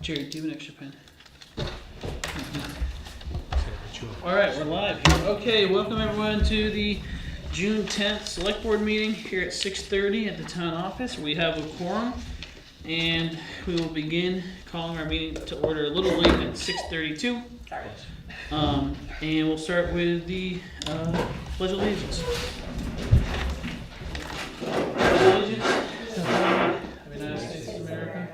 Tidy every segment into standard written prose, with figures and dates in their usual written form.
Jerry, do you have an extra pen? All right, we're live here. Okay, welcome everyone to the June 10th Select Board meeting here at 6:30 at the town office. We have a quorum, and we will begin calling our meeting to order a little late at 6:32. Sorry. And we'll start with the Pledge of Allegiance. Allegiance to the flag of the United States of America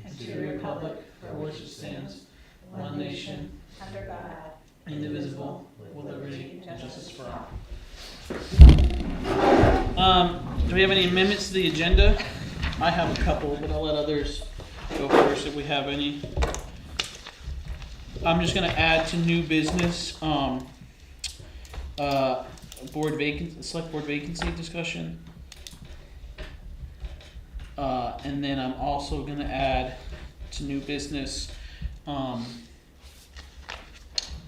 and to the republic for which it stands, one nation, Under God. indivisible, with liberty and justice for all. Do we have any amendments to the agenda? I have a couple, but I'll let others go first if we have any. I'm just gonna add to new business, select board vacancy discussion. And then I'm also gonna add to new business,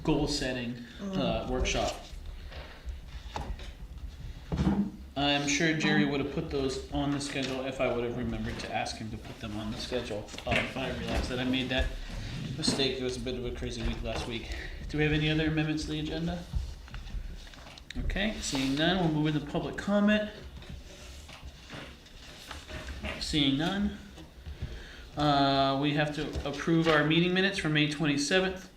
goal setting, workshop. I'm sure Jerry would have put those on the schedule if I would have remembered to ask him to put them on the schedule. If I realized that I made that mistake, it was a bit of a crazy week last week. Do we have any other amendments to the agenda? Okay, seeing none, we'll move into public comment. Seeing none. We have to approve our meeting minutes for May 27th.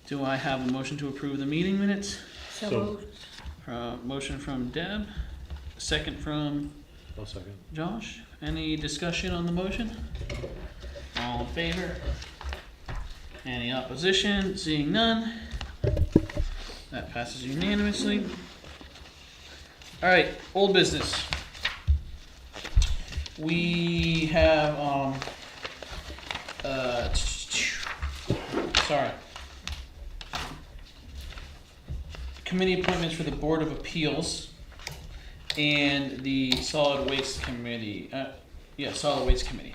Do I have a motion to approve the meeting minutes? So moved. Motion from Deb, second from I'll second. Josh. Any discussion on the motion? All in favor? Any opposition? Seeing none. That passes unanimously. All right, old business. We have, committee appointments for the Board of Appeals and the Solid Waste Committee. Solid Waste Committee.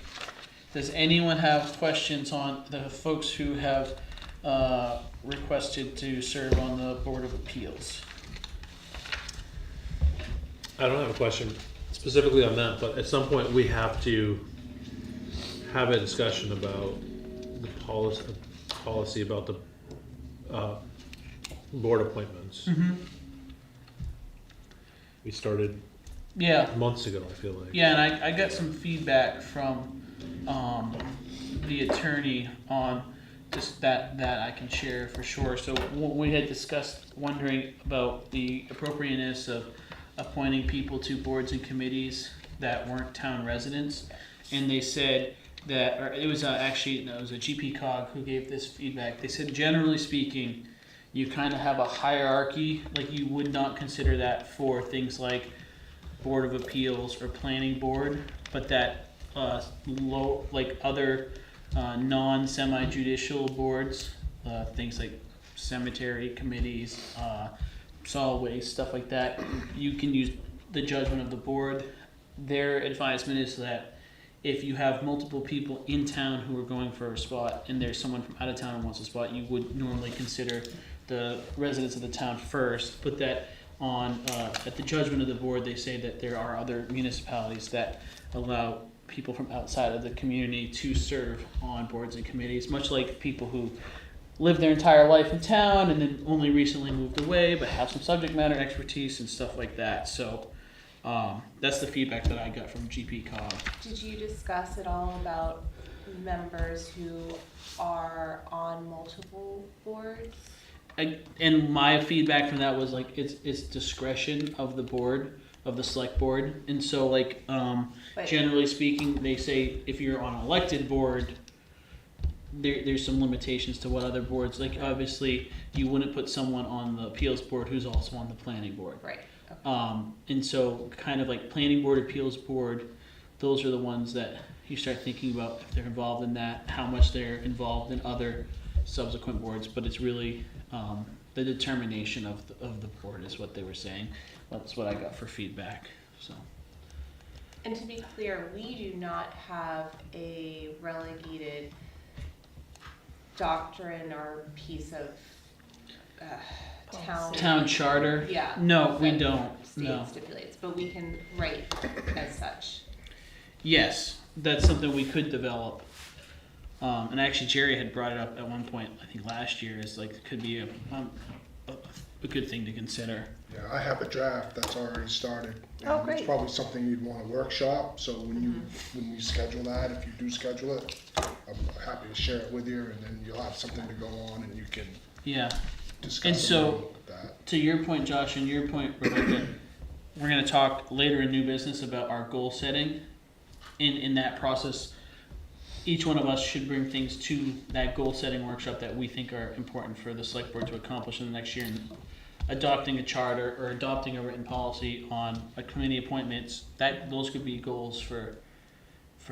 Does anyone have questions on the folks who have requested to serve on the Board of Appeals? I don't have a question specifically on that, but at some point we have to have a discussion about the policy about the board appointments. Mm-hmm. We started Yeah. months ago, I feel like. Yeah, and I got some feedback from the attorney on just that I can share for sure. So we had discussed wondering about the appropriateness of appointing people to boards and committees that weren't town residents, and they said that, or it was a GP Cog who gave this feedback. They said generally speaking, you kind of have a hierarchy, like you would not consider that for things like Board of Appeals or Planning Board, but that other non-semi-judicial boards, things like cemetery committees, solid waste, stuff like that, you can use the judgment of the board. Their advisement is that if you have multiple people in town who are going for a spot and there's someone from out of town who wants a spot, you would normally consider the residents of the town first, but that at the judgment of the board, they say that there are other municipalities that allow people from outside of the community to serve on boards and committees, much like people who live their entire life in town and then only recently moved away but have some subject matter expertise and stuff like that. So that's the feedback that I got from GP Cog. Did you discuss at all about members who are on multiple boards? And my feedback from that was like it's discretion of the board, of the select board, and so generally speaking, they say if you're on an elected board, there's some limitations to what other boards, like obviously you wouldn't put someone on the appeals board who's also on the planning board. Right. Okay. And so kind of like planning board, appeals board, those are the ones that you start thinking about if they're involved in that, how much they're involved in other subsequent boards, but it's really the determination of the board is what they were saying. That's what I got for feedback. So. And to be clear, we do not have a relegated doctrine or piece of town charter. Yeah. No, we that don't. State No. stipulates, but we can write as such. Yes, that's something we could develop. And actually Jerry had brought it up at one point, I think last year, as like, could be a good thing to consider. Yeah, I have a draft that's already started. Oh, and great. It's probably something you'd want to workshop, so when you schedule that, if you do schedule it, I'm happy to share it with you, and then you'll have something to go on and you can Yeah. discuss And so- along with that. To your point, Josh, and your point, Rebecca, we're gonna talk later in new business about our goal setting. In that process, each one of us should bring things to that goal setting workshop that we think are important for the select board to accomplish in the next year. And adopting a charter or adopting a written policy on a committee appointments, those could be goals for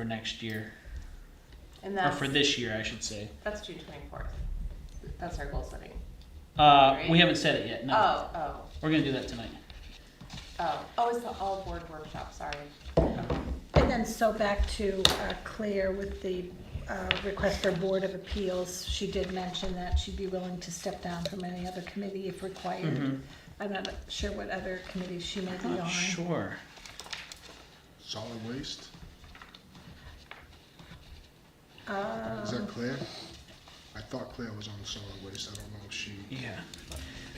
next year, And or that's, for this year, I should say. that's June 24th. That's our goal setting. We haven't said it yet, no. Oh, We're gonna do that tonight. it's the all board workshop, sorry. And then so back to Claire with the request for Board of Appeals. She did mention that she'd be willing to step down from any other committee if required. Mhm. I'm not sure what other committees she may be Not on. sure. Solid waste, is Um, that Claire? I thought Claire was on solid waste, I don't know if she, Yeah.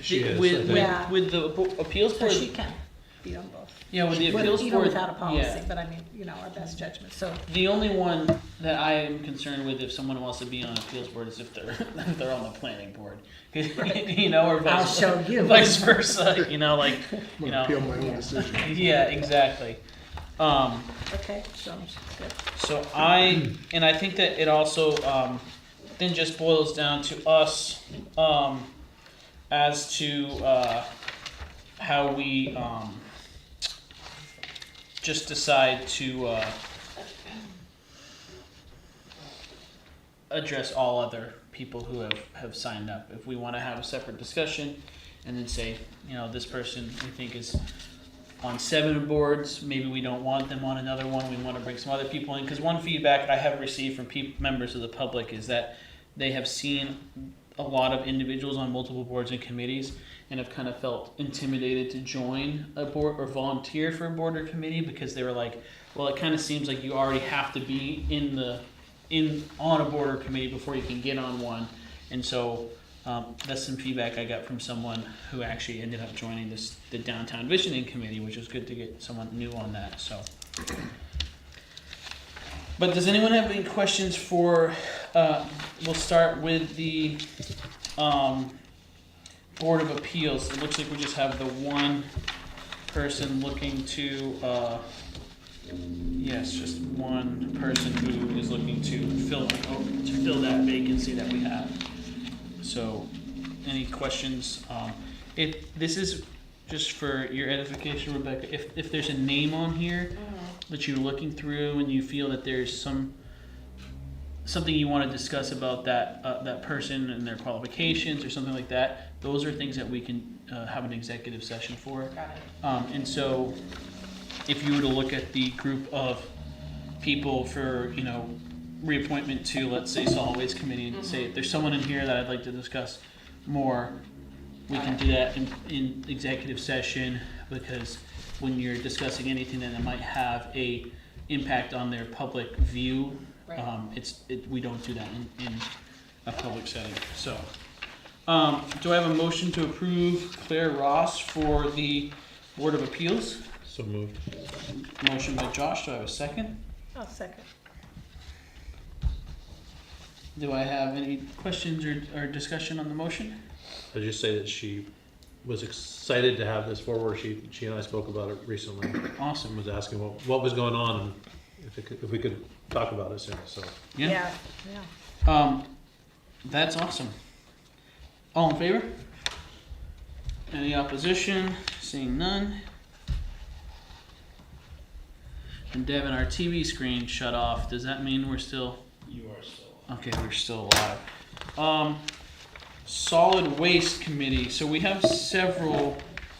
She is, I With, think. with, Yeah. with the appeals So board, she can be on both. yeah, with the With- appeals even board, without a policy, yeah. but I mean, our best judgment, so. The only one that I am concerned with if someone wants to be on appeals board is if they're if they're on the planning board, or vice, I'll show you. vice versa. I'm gonna appeal my own Yeah. decision. Yeah, exactly. Okay, sounds good. So I think that it also then just boils down to us as to how we just decide to address all other people who have signed up. If we want to have a separate discussion and then say, this person we think is on 7 boards, maybe we don't want them on another one, we want to bring some other people in. Because one feedback I have received from members of the public is that they have seen a lot of individuals on multiple boards and committees and have kind of felt intimidated to join a board or volunteer for a board or committee because they were like, well, it kind of seems like you already have to be on a board or committee before you can get on one. And so that's some feedback I got from someone who actually ended up joining the Downtown Visioning Committee, which was good to get someone new on that. So, but does anyone have any questions for? We'll start with the Board of Appeals. It looks like we just have the one person looking to. Yes, just one person who is looking to fill that vacancy that we have. So, any questions? This is just for your edification, Rebecca. If there's a name on here that you're looking through and you feel that there's something you want to discuss about that person and their qualifications or something like that, those are things that we can have an executive session for. Got it. And so, if you were to look at the group of people for, reappointment to, let's say, Solid Waste Committee, and say, if there's someone in here that I'd like to discuss more, we can do that in executive session, because when you're discussing anything that might have a impact on their public view, Right. we don't do that in a public setting. So, do I have a motion to approve Claire Ross for the Board of Appeals? So moved. Motion by Josh, do I have a second? I'll second. Do I have any questions or discussion on the motion? I'd just say that she was excited to have this forward. She and I spoke about it recently. Awesome. Was asking what was going on and if we could talk about it soon. So Yeah. Yeah. That's awesome. All in favor? Any opposition? Seeing none. And Devin, our TV screen shut off. Does that mean we're still? You are still. Okay, we're still alive. Solid Waste Committee. So we have several.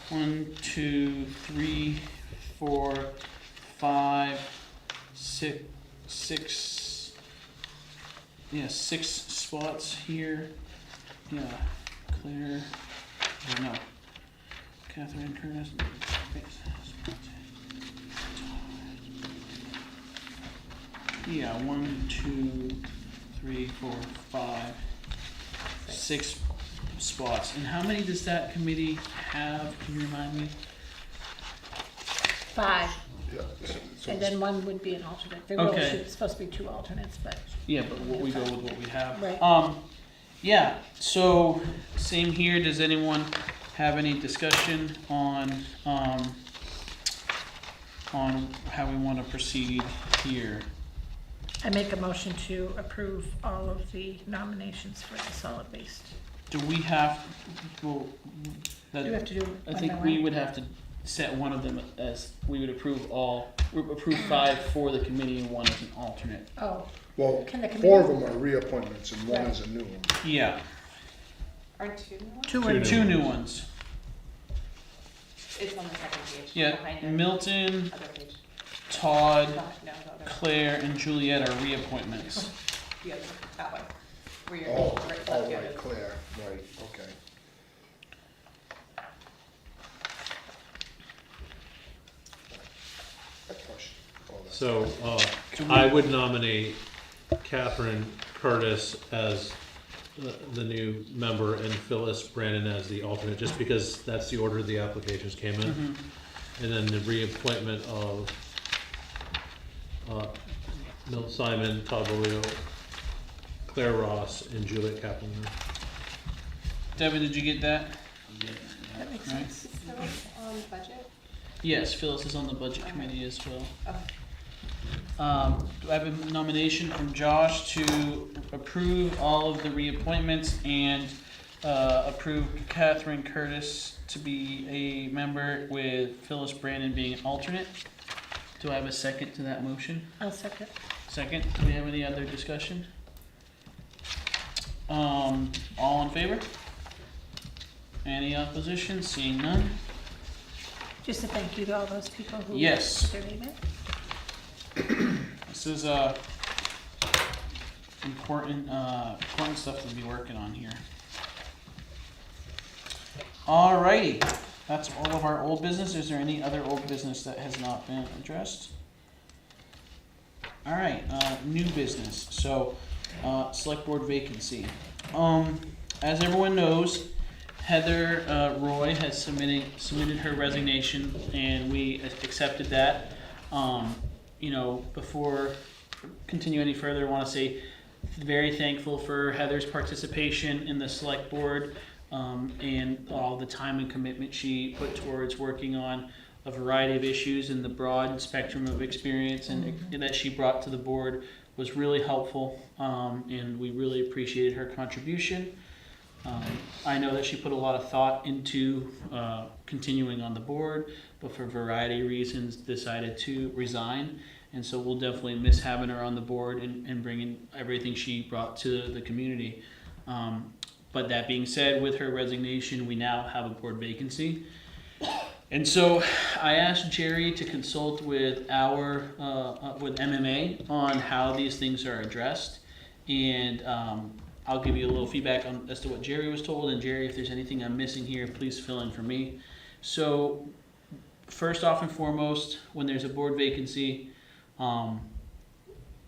1, 2, 3, 4, 5, 6. Yeah, 6 spots here. Yeah, Claire. Or no. Catherine Curtis. Yeah, 1, 2, 3, 4, 5, 6 spots. And how many does that committee have? Can you remind me? 5, Yeah. So and then one would be an alternate. There Okay. really should, supposed to be 2 alternates, but, Yeah, but we go with what we have. Right. Yeah, so same here. Does anyone have any discussion on how we want to proceed here? I make a motion to approve all of the nominations for the solid waste. Do we have, well, Do we have to do I one think by we one? would have to set one of them as, we would approve 5 for the committee and 1 as an alternate. Oh, Well, Can the 4 of committee- them are reappointments and 1 Right. is a new one. Yeah, Aren't two new ones? 2 Two are new. new. 2 new ones. It's on the second page. Yeah, Behind it. Milton, Other page. Todd, No, the other. Claire, and Juliet are reappointments. The other, that one. Where you're Oh, right, oh, left, the right, other. Claire, right, okay. I pushed all that. So, So we- I would nominate Catherine Curtis as the new member and Phyllis Brandon as the alternate, just because that's the order the applications came in. Mhm. And then the reappointment of Milt Simon, Todd Bolio, Claire Ross, and Juliet Kaplan. Devin, did you get that? That makes Right. sense. Is Phyllis on budget? Yes, Phyllis is on the budget committee as well. Okay. Do I have a nomination from Josh to approve all of the reappointments and approve Catherine Curtis to be a member with Phyllis Brandon being an alternate? Do I have a second to that motion? I'll second. Second, do we have any other discussion? All in favor? Any opposition? Seeing none? Just a thank you to all those people who Yes. put their name in. This is important stuff to be working on here. Alrighty, that's all of our old business. Is there any other old business that has not been addressed? Alright, new business. So, select board vacancy. As everyone knows, Heather Roy has submitted her resignation, and we accepted that. You know, before continue any further, I want to say very thankful for Heather's participation in the select board, and all the time and commitment she put towards working on a variety of issues, and the broad spectrum of experience and that she brought to the board was really helpful, and we really appreciated her contribution. I know that she put a lot of thought into continuing on the board, but for a variety of reasons decided to resign. And so we'll definitely miss having her on the board and bringing everything she brought to the community. But that being said, with her resignation, we now have a board vacancy. And so I asked Jerry to consult with with MMA on how these things are addressed. And I'll give you a little feedback as to what Jerry was told. And Jerry, if there's anything I'm missing here, please fill in for me. So first off and foremost, when there's a board vacancy,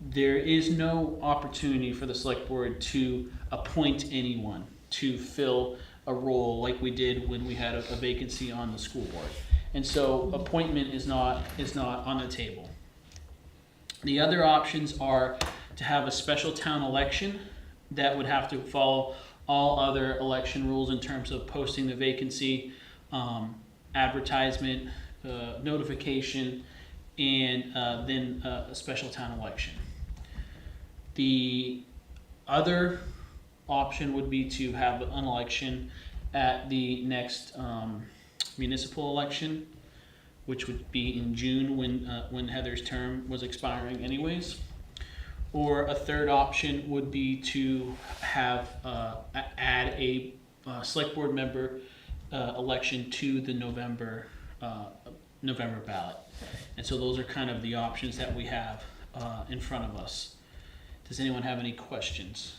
there is no opportunity for the select board to appoint anyone to fill a role like we did when we had a vacancy on the school board. And so appointment is not on the table. The other options are to have a special town election that would have to follow all other election rules in terms of posting the vacancy, advertisement, notification, and then a special town election. The other option would be to have an election at the next municipal election, which would be in June when Heather's term was expiring anyways. Or a third option would be to have add a select board member election to the November ballot. And so those are kind of the options that we have in front of us. Does anyone have any questions?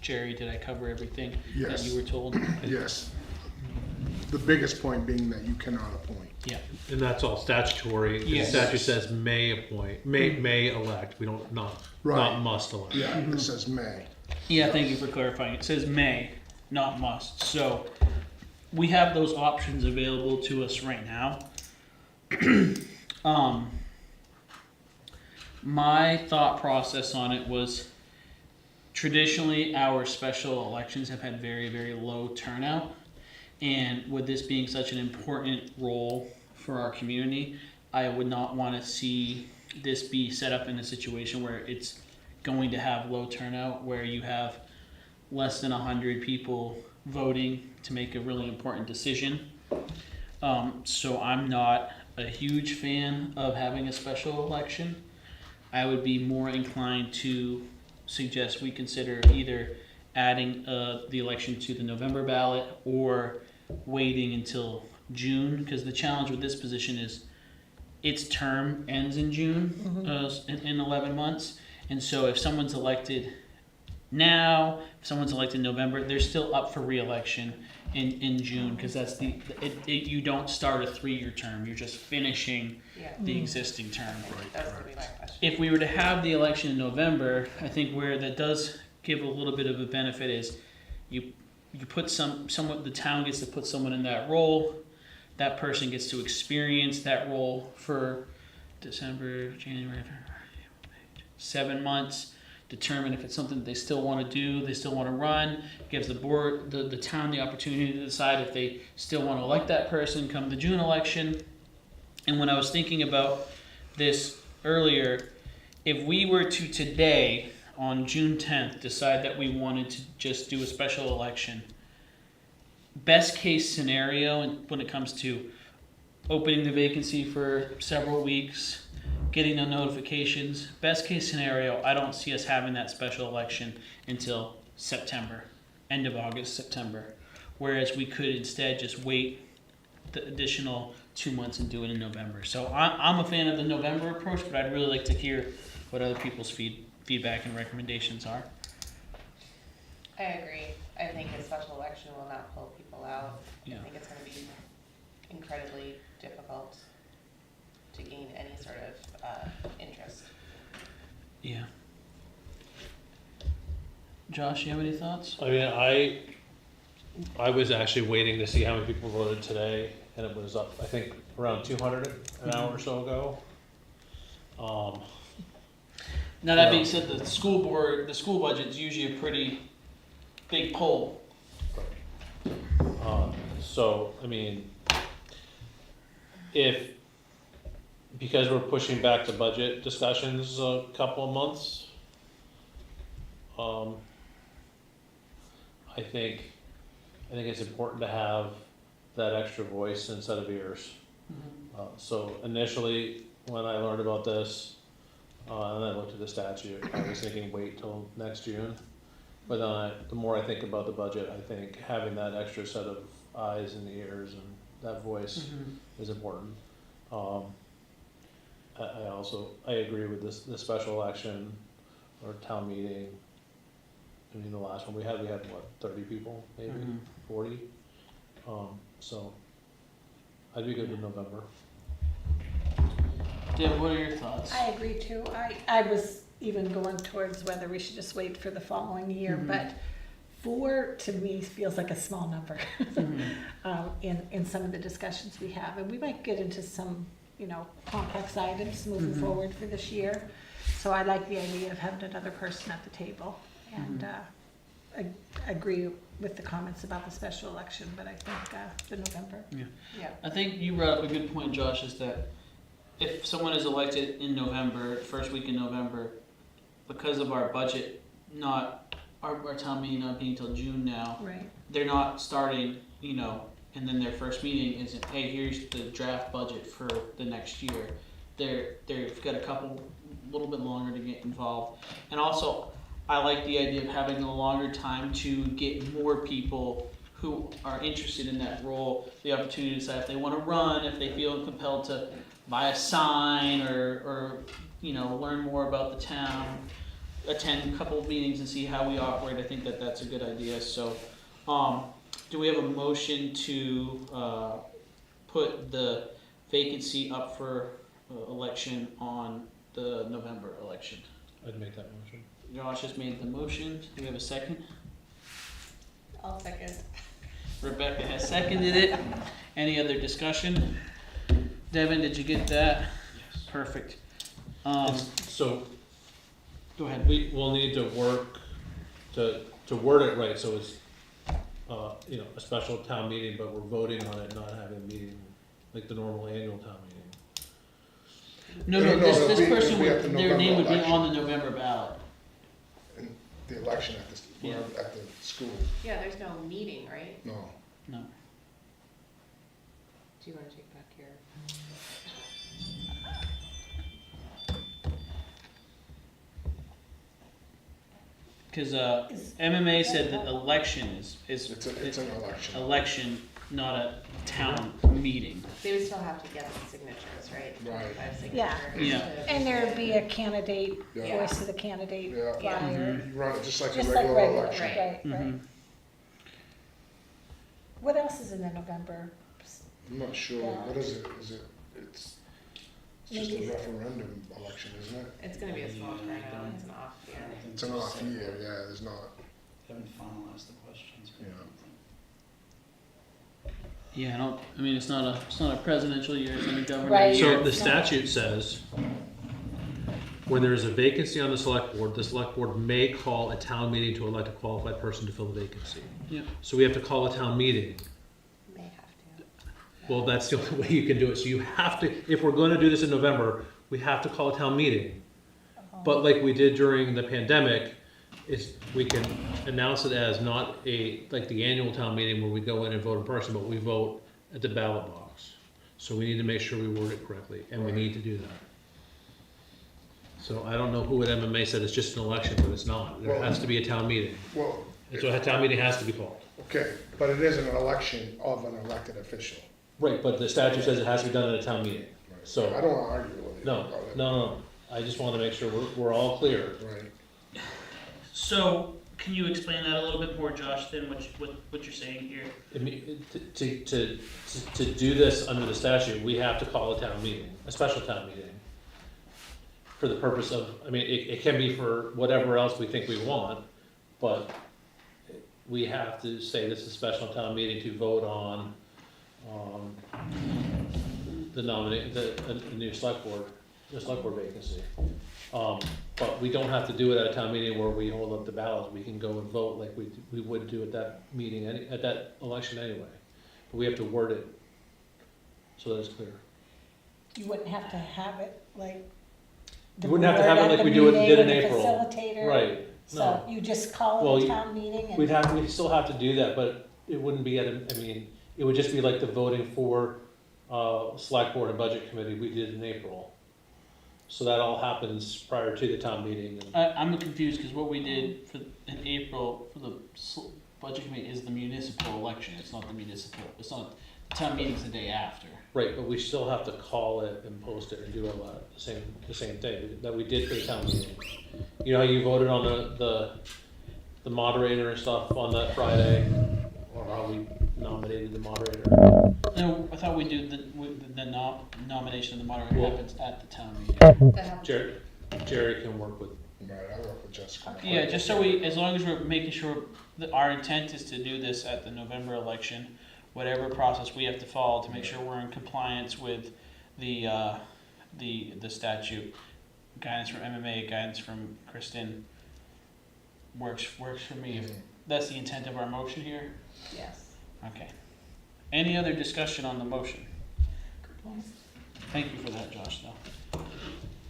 Jerry, did I cover everything that Yes. you were told? Yes. The biggest point being that you cannot appoint. Yeah. And that's all statutory. The Yes. statute says may appoint, may elect. We don't, not Right. must elect. Yeah, it says may. Yeah, thank you for clarifying. It says may, not must. So we have those options available to us right now. My thought process on it was traditionally our special elections have had very, very low turnout. And with this being such an important role for our community, I would not want to see this be set up in a situation where it's going to have low turnout, where you have less than 100 people voting to make a really important decision. So I'm not a huge fan of having a special election. I would be more inclined to suggest we consider either adding the election to the November ballot or waiting until June, because the challenge with this position is its term ends in June, in 11 months. And so if someone's elected now, if someone's elected in November, they're still up for re-election in June, because that's you don't start a 3-year term, you're just finishing Yeah, the existing term. that was gonna be my question. If we were to have the election in November, I think where that does give a little bit of a benefit is you put someone, the town gets to put someone in that role, that person gets to experience that role for December, January, February, 7 months, determine if it's something that they still want to do, they still want to run, gives the board, the town the opportunity to decide if they still want to elect that person come the June election. And when I was thinking about this earlier, if we were to today, on June 10th, decide that we wanted to just do a special election, best case scenario when it comes to opening the vacancy for several weeks, getting the notifications, best case scenario, I don't see us having that special election until September, end of August, September. Whereas we could instead just wait the additional 2 months and do it in November. So I'm a fan of the November approach, but I'd really like to hear what other people's feedback and recommendations are. I agree. I think a special election will not pull people out. Yeah. I think it's gonna be incredibly difficult to gain any sort of interest. Yeah. Josh, you have any thoughts? I mean, I was actually waiting to see how many people voted today, and it was up, I think, around 200 an hour or so ago. Now that being said, the school budget's usually a pretty big poll. So, I mean, because we're pushing back the budget discussions a couple of months, I think it's important to have that extra voice and set of ears. So initially, when I learned about this, and I looked at the statute, I was thinking wait till next June. But then the more I think about the budget, I think having that extra set of eyes and ears and that voice is important. I agree with this special election or town meeting. I mean, the last one we had what, 30 people, maybe 40? So I'd be good with November. Deb, what are your thoughts? I agree too. I was even going towards whether we should just wait for the following year, but 4 to me feels like a small number in some of the discussions we have. And we might get into some, complex items moving forward for this year. So I like the idea of having another person at the table, and I agree with the comments about the special election, but I think the November. Yeah. I think you brought up a good point, Josh, is that if someone is elected in November, first week in November, because of our budget, not our town meeting not being until June now, Right. they're not starting, and then their first meeting isn't, hey, here's the draft budget for the next year. They've got a little bit longer to get involved. And also, I like the idea of having a longer time to get more people who are interested in that role the opportunity to decide if they want to run, if they feel compelled to buy a sign or learn more about the town, attend a couple of meetings and see how we operate. I think that's a good idea. So Do we have a motion to, put the vacancy up for election on the November election? I'd make that motion. Josh has made the motion. Do we have a second? I'll second. Rebecca has seconded it. Any other discussion? Devin, did you get that? Yes. Perfect. So Go ahead. we will need to work to word it right, so it's, you know, a special town meeting, but we're voting on it, not having a meeting, like the normal annual town meeting. No, No, this it'll be person at the would, their name would be November on the November ballot. And the election at the, Yeah. at the school, Yeah, there's no meeting, right? no. No. Do you wanna take back your? Because MMA said that election is It's an election. election, not a town meeting. They would still have to get the signatures, right? Right. 25 signatures. Yeah. Yeah. to- And there'd be a candidate, Yeah. voice of the candidate Yeah. flyer, You run it just like a just like regular regular, election. right, right. Mhm. What else is in the November? I'm not sure, Yeah. what is it? It's just a Maybe- referendum election, isn't it? It's gonna be a small turnout, it's an off year. It's an off year, yeah, there's not, Haven't finalized the questions. you know. Yeah, I mean, it's not a presidential year, it's not a governor Right. year. So the statute says, when there is a vacancy on the select board may call a town meeting to elect a qualified person to fill the vacancy. Yep. So we have to call a town meeting. May have to. Well, that's the only way you can do it. So you have to, if we're gonna do this in November, we have to call a town meeting. But like we did during the pandemic, we can announce it as not like the annual town meeting where we go in and vote in person, but we vote at the ballot box. So we need to make sure we word it correctly, and we Right. need to do that. So I don't know who at MMA said it's just an election, but it's not. There Well- has to be a town meeting. Well, And so a town meeting has to be called. okay, but it is an election of an elected official. Right, but the statute says it has to be done at a town meeting. Right. So- I don't wanna argue with you No, about it. no. I just wanna make sure we're all clear. Right, So, can you explain that a little bit more, Josh, than what you're saying here? I mean, to do this under the statute, we have to call a town meeting, a special town meeting. For the purpose of, I mean, it can be for whatever else we think we want, but we have to say this is a special town meeting to vote on, the new select board vacancy. But we don't have to do it at a town meeting where we hold up the ballots, we can go and vote like we would do at that meeting, at that election anyway. But we have to word it so that it's clear. You wouldn't have to have it like. the You wouldn't have to board have it at like the we do it- did in meeting with the April. facilitator. Right, So no. you just call Well, it a you- town meeting and. We'd still have to do that, but it wouldn't be I mean, it would just be like the voting for, select board and budget committee we did in April. So that all happens prior to the town meeting and. I'm confused, because what we did in April for the budget committee is the municipal election, it's not the town meeting's the day after. Right, but we still have to call it and post it and do all that, the same thing that we did for the town meeting. You know how you voted on the moderator and stuff on that Friday, or how we nominated the moderator? No, I thought we do the nomination of the moderator Well- happens at the town meeting. That happens. Jerry can work with, right, I work with Jessica. Yeah, just so as long as we're making sure that our intent is to do this at the November election, whatever process we have to follow to make sure we're in compliance with the statute. Guidance from MMA, guidance from Kristen works for me. If that's the intent of our motion here, Yes. okay. Any other discussion on the motion? Thank you for that, Josh, though.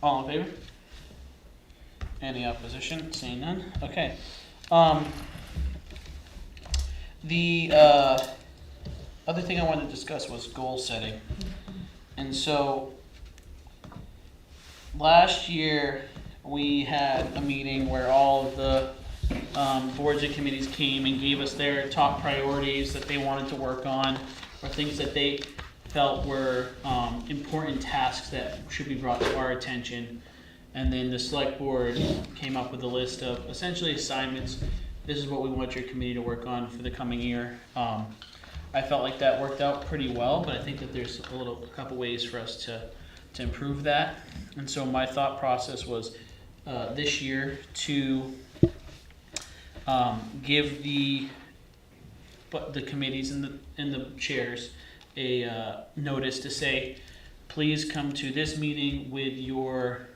All in favor? Any opposition? Seeing none? Okay. The other thing I wanted to discuss was goal setting. And so, last year, we had a meeting where all of the boards and committees came and gave us their top priorities that they wanted to work on, or things that they felt were important tasks that should be brought to our attention. And then the select board came up with a list of essentially assignments this is what we want your committee to work on for the coming year. I felt like that worked out pretty well, but I think that there's a couple ways for us to improve that. And so my thought process was this year to give the committees and the chairs a notice to say, please come to this meeting with your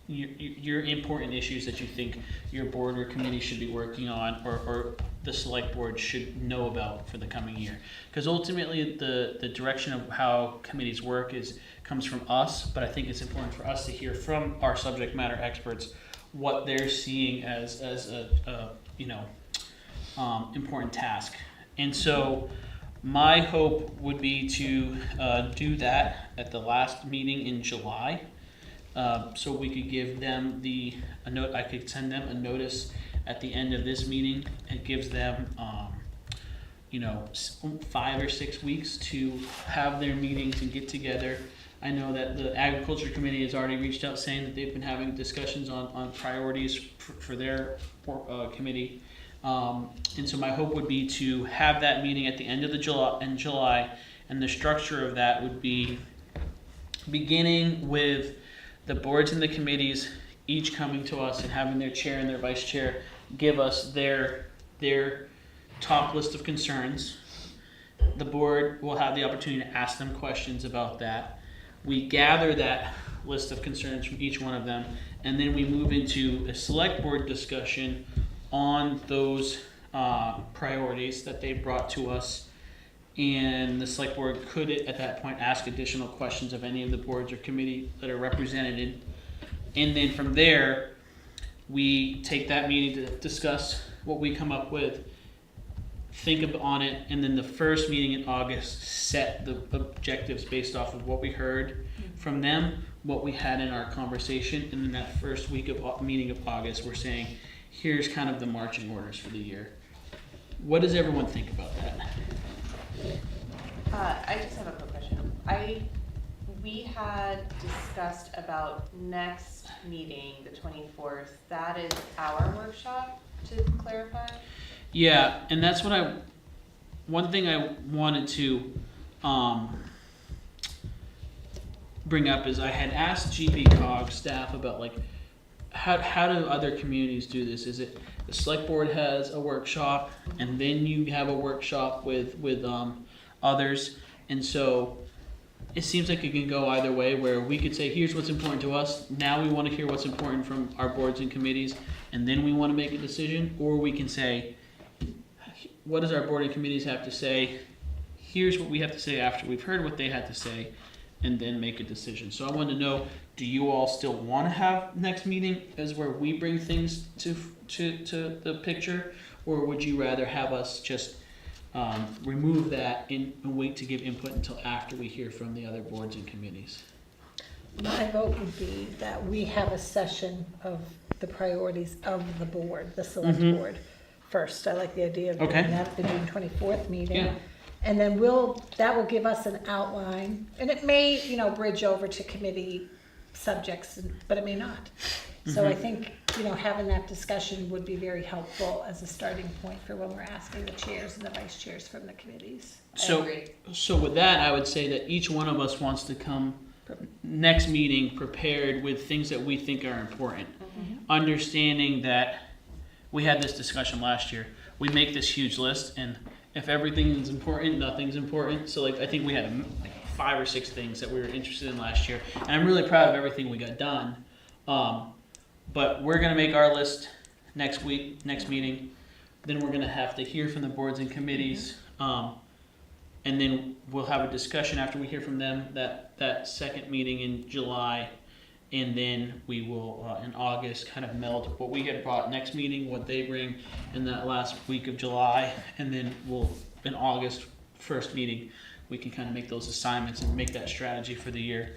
important issues that you think your board or committee should be working on, or the select board should know about for the coming year. Because ultimately the direction of how committees work comes from us, but I think it's important for us to hear from our subject matter experts what they're seeing as a important task. And so my hope would be to do that at the last meeting in July. So we could give them I could send them a notice at the end of this meeting. It gives them 5 or 6 weeks to have their meetings and get together. I know that the Agriculture Committee has already reached out saying that they've been having discussions on priorities for their committee. And so my hope would be to have that meeting at the end of July, and the structure of that would be beginning with the boards and the committees each coming to us and having their chair and their vice chair give us their top list of concerns. The board will have the opportunity to ask them questions about that. We gather that list of concerns from each one of them, and then we move into a select board discussion on those priorities that they brought to us. And the select board could at that point ask additional questions of any of the boards or committee that are represented. And then from there, we take that meeting to discuss what we come up with, think on it, and then the first meeting in August, set the objectives based off of what we heard from them, what we had in our conversation, and then that first meeting of August, we're saying, here's kind of the marching orders for the year. What does everyone think about that? I just have a quick question. We had discussed about next meeting, the 24th. That is our workshop, to clarify? Yeah, and that's what one thing I wanted to bring up is I had asked GPCOG staff about like, how do other communities do this? Is it the select board has a workshop and then you have a workshop with others? And so it seems like it can go either way, where we could say, here's what's important to us. Now we want to hear what's important from our boards and committees, and then we want to make a decision. Or we can say, what does our board and committees have to say? Here's what we have to say after we've heard what they had to say, and then make a decision. So I wanted to know, do you all still want to have next meeting as where we bring things to the picture, or would you rather have us just remove that and wait to give input until after we hear from the other boards and committees? My vote would be that we have a session of the priorities of the board, the select board, first. I like the idea of doing Okay. that at the June 24th meeting. Yeah. And then that will give us an outline, and it may, bridge over to committee subjects, but it may not. So I think, having that discussion would be very helpful as a starting point for when we're asking the chairs and the vice chairs from the committees. I agree. So with that, I would say that each one of us wants to come next meeting prepared with things that we think are important. Understanding that we had this discussion last year. We make this huge list, and if everything is important, nothing's important. So I think we had 5 or 6 things that we were interested in last year. And I'm really proud of everything we got done. But we're gonna make our list next meeting. Then we're gonna have to hear from the boards and committees. And then we'll have a discussion after we hear from them, that second meeting in July. And then we will, in August, kind of meld what we had brought next meeting, what they bring in that last week of July. And then in August, first meeting, we can kind of make those assignments and make that strategy for the year.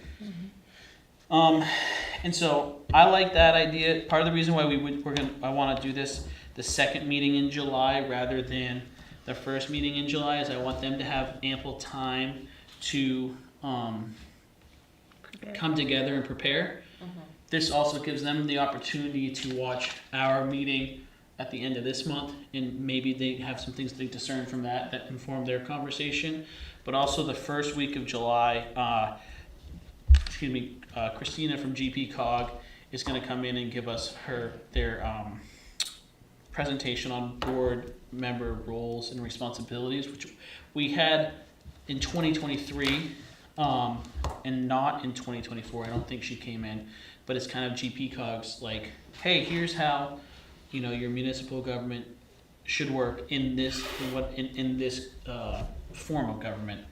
And so I like that idea. Part of the reason why I want to do this the second meeting in July rather than the first meeting in July is I want them to have ample time to come together and prepare. This also gives them the opportunity to watch our meeting at the end of this month, and maybe they have some things they discern from that inform their conversation. But also the first week of July, Christina from GP Cog is going to come in and give us their presentation on board member roles and responsibilities, which we had in 2023 and not in 2024. I don't think she came in, but it's kind of GP Cog's like, hey, here's how your municipal government should work in this form of government.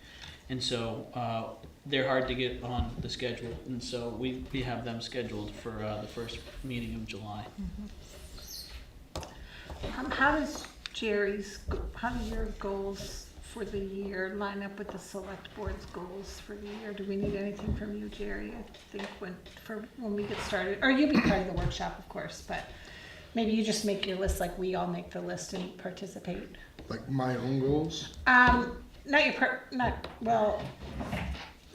And so they're hard to get on the schedule, and so we have them scheduled for the first meeting of July. How do your goals for the year line up with the select board's goals for the year? Do we need anything from you, Jerry? I think when we get started, or you'll be part of the workshop, of course, but maybe you just make your list like we all make the list and participate. Like my own goals?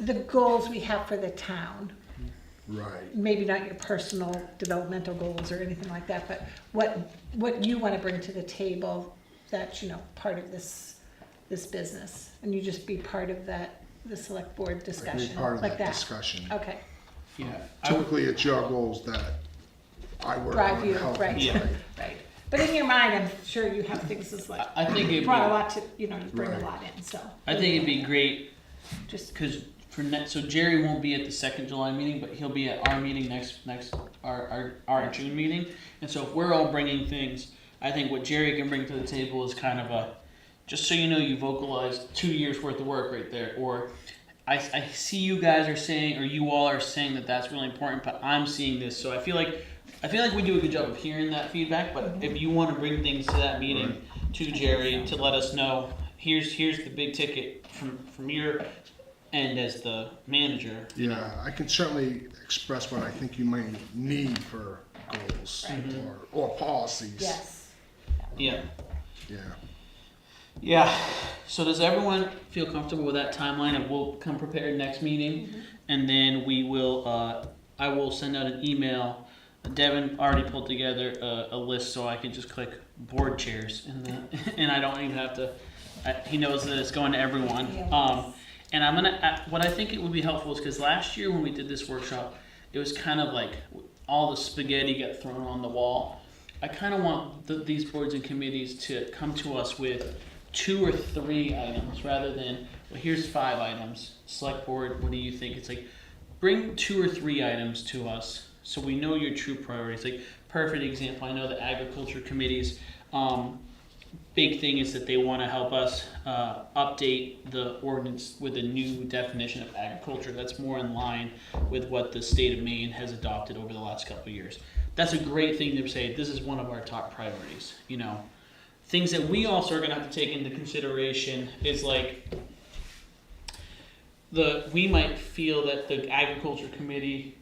The goals we have for the town. Right. Maybe not your personal developmental goals or anything like that, but what you want to bring to the table that's, part of this business. And you just be part of the select board Like discussion. be part of like that discussion. Okay. Yeah, Typically, it's your goals that I work Drive on. you, help right, you. right. But in your mind, I'm sure you have things as like, I think you it'd brought a be, lot to, you bring Right. a lot in, so. I think it'd be great Just, because so Jerry won't be at the second July meeting, but he'll be at our meeting our June meeting. And so if we're all bringing things, I think what Jerry can bring to the table is kind of just so you vocalized 2 years worth of work right there. Or I see you guys are saying, or you all are saying that that's really important, but I'm seeing this. So I feel like we do a good job of hearing that feedback. But if you want to bring things to that meeting to Jerry to let us know, here's the big ticket from your end as the manager. Yeah, I can certainly express what I think you might need for goals or policies. yes. Yeah. Yeah. Yeah. So does everyone feel comfortable with that timeline? And we'll come prepared next meeting, and then we will. I will send out an email. Devin already pulled together a list, so I can just click board chairs, and I don't even have to. He knows that it's going to everyone. Yes. And I'm gonna. What I think it would be helpful is because last year when we did this workshop, it was kind of like all the spaghetti got thrown on the wall. I kind of want these boards and committees to come to us with 2 or 3 items rather than, well, here's 5 items. Select board, what do you think? It's like, bring 2 or 3 items to us so we know your true priorities. Like, perfect example, I know the agriculture committees, big thing is that they want to help us update the ordinance with a new definition of agriculture that's more in line with what the state of Maine has adopted over the last couple of years. That's a great thing to say. This is one of our top priorities. Things that we also are going to have to take into consideration is like we might feel that the agriculture committee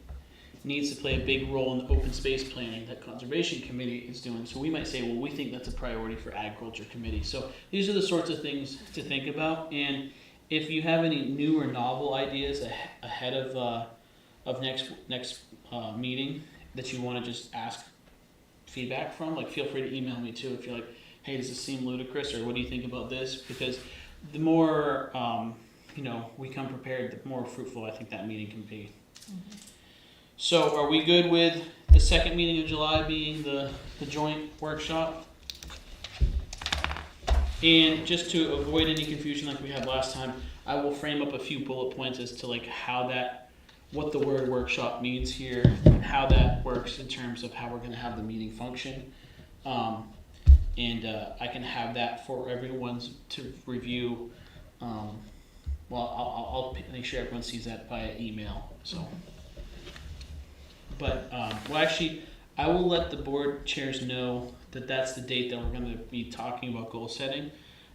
needs to play a big role in the open space planning that conservation committee is doing. So we might say, well, we think that's a priority for agriculture committee. So these are the sorts of things to think about. And if you have any new or novel ideas ahead of next meeting that you want to just ask feedback from, like feel free to email me too if you're like, hey, does this seem ludicrous, or what do you think about this? Because the more we come prepared, the more fruitful I think that meeting can be. So are we good with the second meeting of July being the joint workshop? And just to avoid any confusion like we had last time, I will frame up a few bullet points as to like what the word workshop means here, and how that works in terms of how we're going to have the meeting function. And I can have that for everyone to review. I'll make sure everyone sees that via email. So. But, actually, I will let the board chairs know that that's the date that we're going to be talking about goal setting.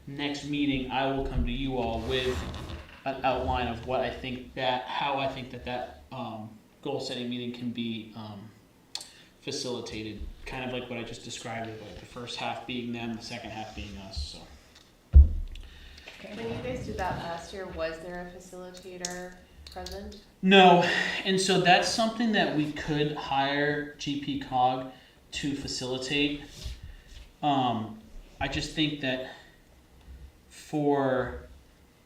Next meeting, I will come to you all with an outline of how I think that goal setting meeting can be facilitated. Kind of like what I just described, like the first half being them, the second half being us. So. When you guys did that last year, was there a facilitator present? No, and so that's something that we could hire GP Cog to facilitate. I just think that for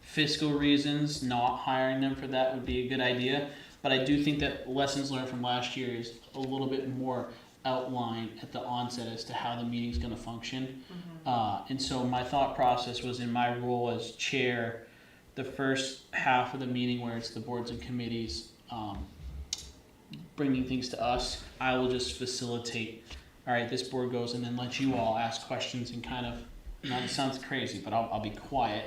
fiscal reasons, not hiring them for that would be a good idea. But I do think that lessons learned from last year is a little bit more outlined at the onset as to how the meeting's gonna function. And so my thought process was, in my role as chair, the first half of the meeting where it's the boards and committees, bringing things to us, I will just facilitate, all right, this board goes, and then let you all ask questions and kind of, it sounds crazy, but I'll be quiet.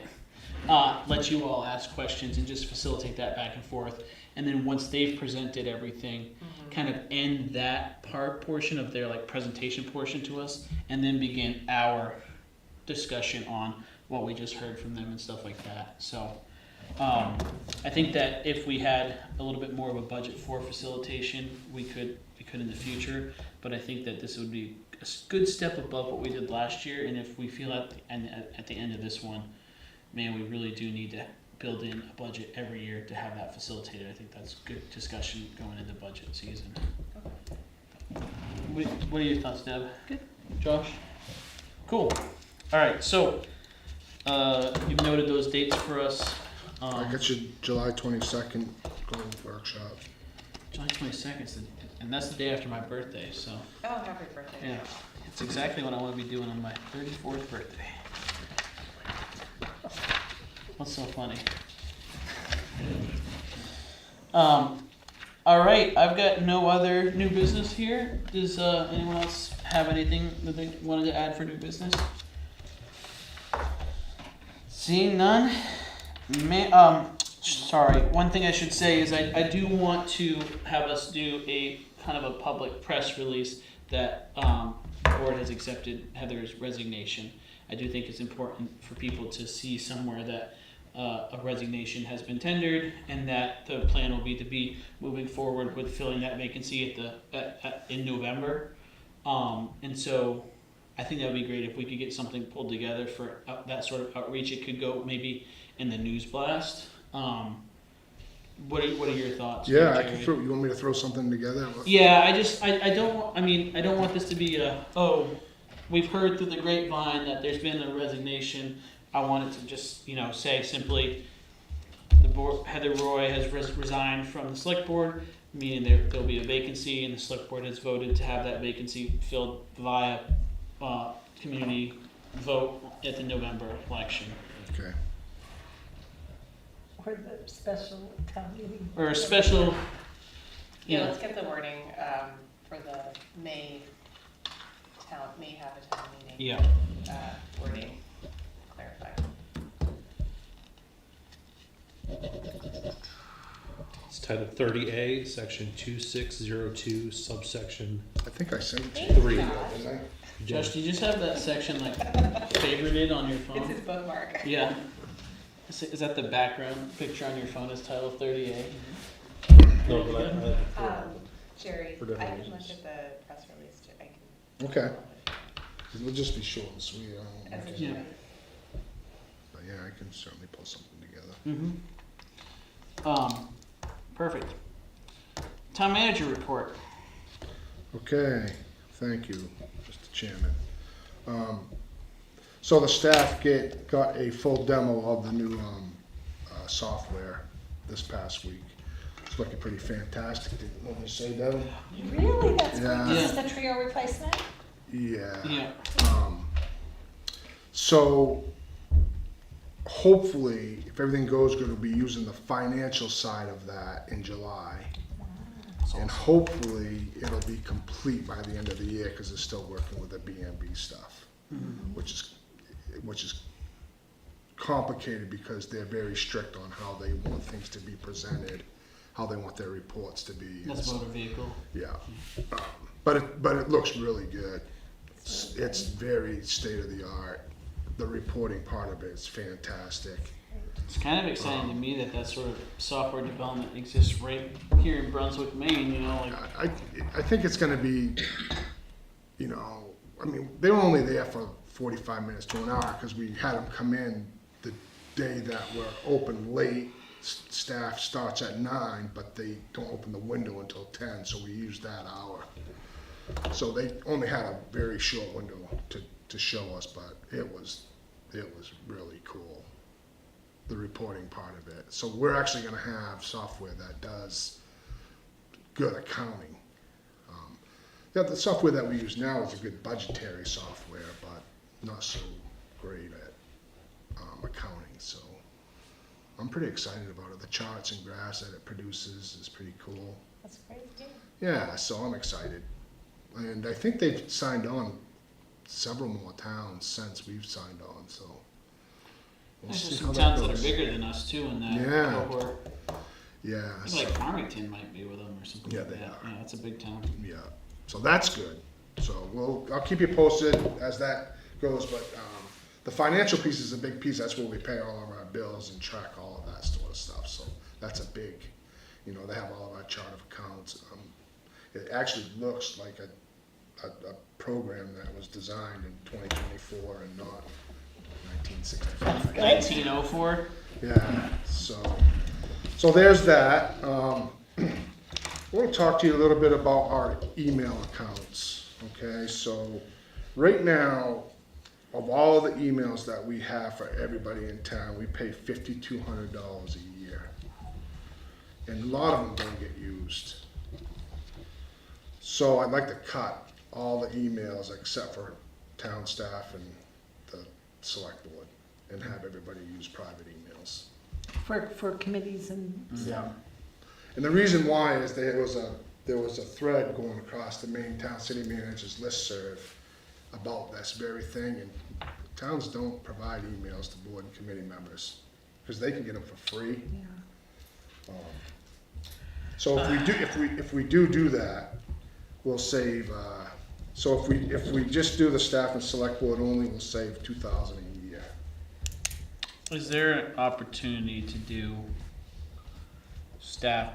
Let you all ask questions and just facilitate that back and forth. And then once they've presented everything, kind of end that portion of their like presentation portion to us, and then begin our discussion on what we just heard from them and stuff like that. So I think that if we had a little bit more of a budget for facilitation, we could in the future. But I think that this would be a good step above what we did last year. And if we feel at the end of this one, man, we really do need to build in a budget every year to have that facilitated. I think that's good discussion going into budget season. What are your thoughts, Deb? Good. Josh? Cool. All right, so you've noted those dates for us. I got you July 22nd goal workshop. July 22nd, and that's the day after my birthday, so Oh, happy birthday. yeah, it's exactly what I want to be doing on my 34th birthday. What's so funny? All right, I've got no other new business here. Does anyone else have anything that they wanted to add for new business? Seeing none, sorry. One thing I should say is I do want to have us do a kind of a public press release that the board has accepted Heather's resignation. I do think it's important for people to see somewhere that a resignation has been tendered, and that the plan will be to be moving forward with filling that vacancy in November. And so I think that would be great if we could get something pulled together for that sort of outreach. It could go maybe in the news blast. What are your thoughts? Yeah, I Jerry? can throw. You want me to throw something together? Yeah, I don't want this to be we've heard through the grapevine that there's been a resignation. I wanted to just, say simply, the board, Heather Roy has resigned from the select board, meaning there'll be a vacancy, and the select board has voted to have that vacancy filled via community vote at the November election. Okay. Or the special town meeting. Or a special, Yeah, let's get the wording for the May have a town meeting. yeah. Wording clarified. It's Title 30A, Section 2602, subsection I think I sent it to you. Thanks, 3. Josh. Didn't I? Josh, do you just have that section like favorited on your It's phone? his bookmark. Yeah. Is that the background picture on your phone is Title 30A? No, but Jerry, For different I can look reasons. at the press release too. I can. Okay. It'll just be short and sweet. I don't As know. a Yeah. Jerry. But yeah, I can certainly pull something together. Mm-hmm. Perfect. Town manager report. Okay, thank you, Mr. Chairman. So the staff got a full demo of the new software this past week. It's looking pretty fantastic. Didn't want to say, Devin? Really? That's Yeah. great. This is the trio replacement? Yeah. Yeah. So hopefully, if everything goes good, we'll be using the financial side of that in July. And hopefully, it'll be complete by the end of the year, because it's still working with the BMB stuff, which is complicated because they're very strict on how they want things to be presented, how they want their reports to be. That's motor vehicle. Yeah, but it looks really good. It's very state of the art. The reporting part of it is fantastic. It's kind of exciting to me that sort of software development exists right here in Brunswick, Maine. I think it's going to be, they were only there for 45 minutes to an hour because we had them come in the day that we're open late. Staff starts at 9, but they don't open the window until 10, so we used that hour. So they only had a very short window to to show us, but it was really cool, the reporting part of it. So we're actually gonna have software that does good accounting. Yeah, the software that we use now is a good budgetary software, but not so great at accounting, so I'm pretty excited about it. The charts and graphs that it produces is pretty cool. That's great, yeah. Yeah, so I'm excited. And I think they've signed on several more towns since we've signed on, so. we'll There's see some how towns that goes. are bigger than us too in that Yeah. cohort. Yeah, I so, think like Farmington might be with them or something Yeah, like they that. are. Yeah, that's a big town. yeah, so that's good. So I'll keep you posted as that goes, but, the financial piece is a big piece. That's where we pay all of our bills and track all of that sort of stuff, so that's a big, they have all of our chart of accounts. It actually looks like a program that was designed in 2024 and not 1965. 1904. Yeah, so there's that. I want to talk to you a little bit about our email accounts, okay? So right now, of all the emails that we have for everybody in town, we pay $5,200 a year. And a lot of them don't get used. So I'd like to cut all the emails except for town staff and the select board and have everybody use private emails. For committees and Yeah. And the reason why is there was a thread going across the main town city managers listserv about this very thing, and towns don't provide emails to board and committee members, because they can get them for free. yeah. So if we do that, we'll save, so if we just do the staff and select board only, we'll save $2,000 a year. Is there an opportunity to do staff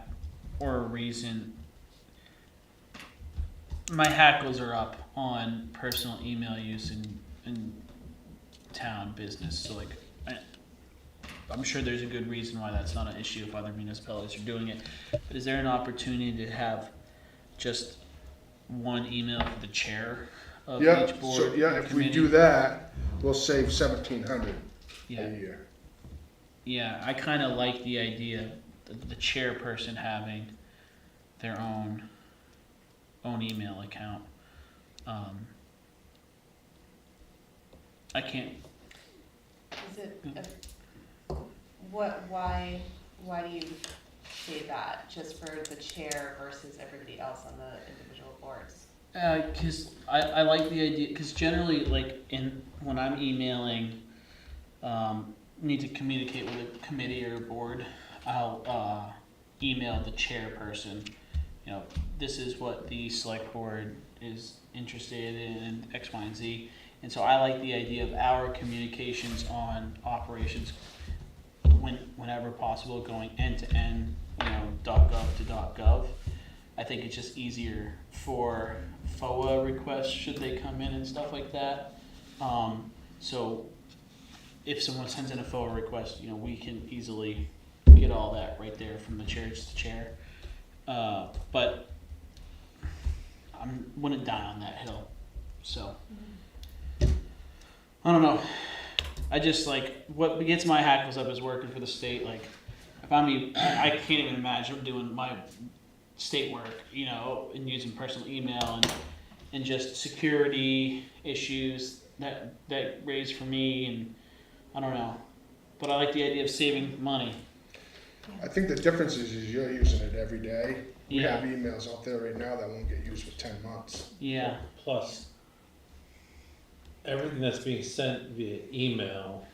or a reason? My hackles are up on personal email use in town business, so like, I'm sure there's a good reason why that's not an issue if other municipalities are doing it. But is there an opportunity to have just one email for the chair of Yeah, each board? so, yeah, or if we committee? do that, we'll save $1,700 a Yeah, year. yeah, I kinda like the idea, the chairperson having their own email account. I can't, Is it, why do you say that? Just for the chair versus everybody else on the individual boards? cause I like the idea, cause generally, like, when I'm emailing, need to communicate with a committee or a board, I'll, email the chairperson, this is what the select board is interested in, X, Y, and Z. And so I like the idea of our communications on operations whenever possible, going end to end, .gov to .gov. I think it's just easier for FOA requests, should they come in and stuff like that. So if someone sends in a FOA request, we can easily get all that right there from the chair to chair. But I wouldn't die on that hill, so. I don't know. I just what gets my hackles up is working for the state. Like, if I can't even imagine doing my state work, and using personal email and just security issues that raise for me, and I don't know. But I like the idea of saving money. I think the difference is you're using it every day. We Yeah. have emails out there right now that won't get used for 10 months. Yeah. Plus, everything that's being sent via email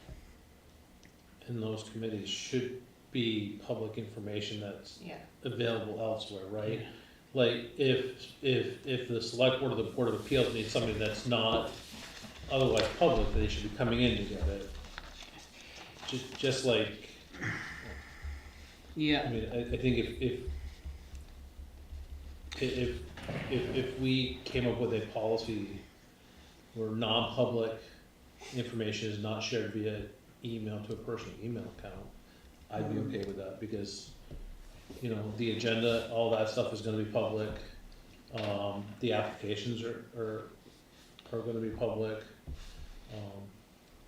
in those committees should be public information that's Yeah. available elsewhere, right? Like, if the select board or the Board of Appeals needs something that's not otherwise public, they should be coming in to get it. Just like, Yeah. I mean, I think if we came up with a policy where non-public information is not shared via email to a personal email account, I'd be okay with that, because, the agenda, all that stuff is gonna be public. The applications are gonna be public.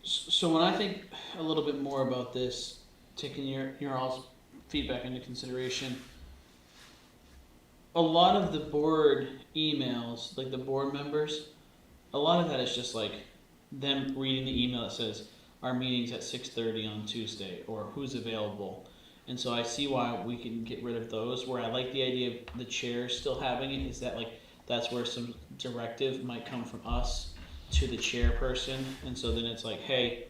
So when I think a little bit more about this, taking your all's feedback into consideration, a lot of the board emails, like the board members, a lot of that is just like them reading the email that says our meeting's at 6:30 on Tuesday or who's available. And so I see why we can get rid of those. Where I like the idea of the chair still having it is that like that's where some directive might come from us to the chairperson, and so then it's like, hey,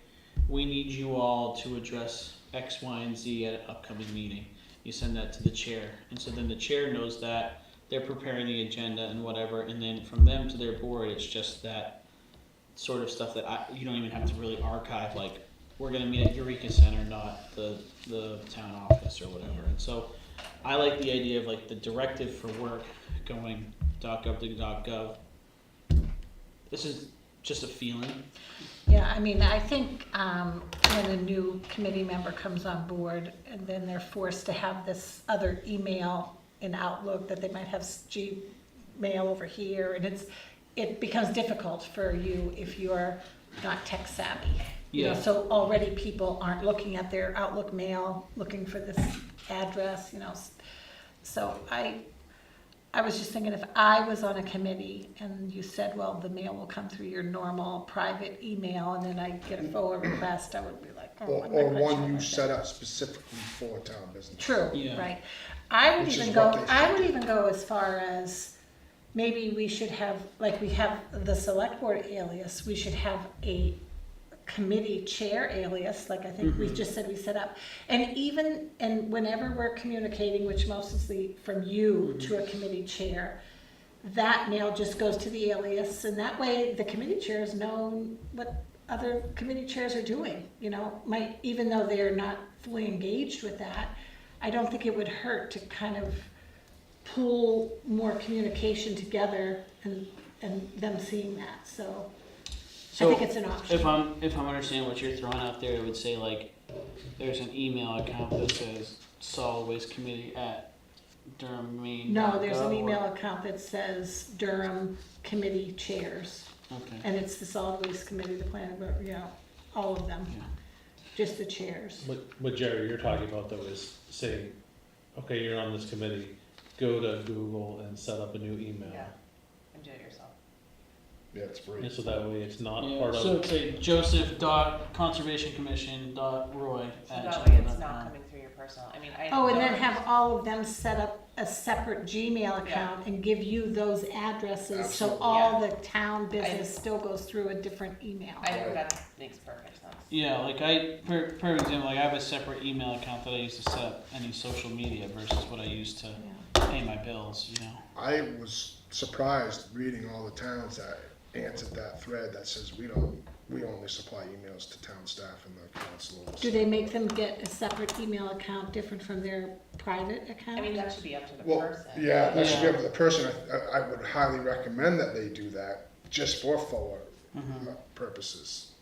we need you all to address X, Y, and Z at an upcoming meeting. You send that to the chair, and so then the chair knows that they're preparing the agenda and whatever, and then from them to their board, it's just that sort of stuff that you don't even have to really archive. Like, we're gonna meet at Eureka Center, not the town office or whatever. And so I like the idea of like the directive for work going .gov to .gov. This is just a feeling. Yeah, I mean, I think when a new committee member comes on board and then they're forced to have this other email in Outlook that they might have Gmail over here, and it becomes difficult for you if you're not tech savvy. You know, Yeah. so already people aren't looking at their Outlook mail, looking for this address, you know. So I was just thinking, if I was on a committee and you said, well, the mail will come through your normal private email, and then I get a FOA request, I would be like, oh, Or, I'm not quite one sure you about set that. up specifically for town business. True, Yeah. right. I would Which is even what go, they I should would do. even go as far as, maybe we should have, like we have the select board alias, we should have a committee chair alias, like I think we just said we set up. And whenever we're communicating, which mostly from you to a committee chair, that mail just goes to the alias, and that way the committee chairs know what other committee chairs are doing, you know, even though they're not fully engaged with that, I don't think it would hurt to kind of pull more communication together and them seeing that, so I think it's an option. If I'm understanding what you're throwing out there, it would say like there's an email account that says solid waste committee at Durham, Maine. No, there's an email account that says Durham committee chairs, Okay. and it's the solid waste committee, the planning board, you know, all of them, Yeah. just the chairs. What Jerry, you're talking about though is saying, okay, you're on this committee, go to Google and set up a new email. Yeah. And do it yourself. Yeah, it's free. And so that way it's not Yeah, part so of, it's a Joseph.conservationcommission.roy So at that way it's not gmail.com. coming through your personal, I mean, I. Oh, and then have all of them set up a separate Gmail Yeah. account and give you those addresses, so Absolutely. all the town business still goes through a different email. I think that makes perfect sense. Yeah, like for example, like I have a separate email account that I use to set up any social media versus what I use to Yeah. pay my bills, you know. I was surprised reading all the towns that answered that thread that says we only supply emails to town staff and the councilors. Do they make them get a separate email account different from their private account? I mean, that should be up to the Well, person. yeah, that should be Yeah. up to the person. I would highly recommend that they do that just for FOA purposes.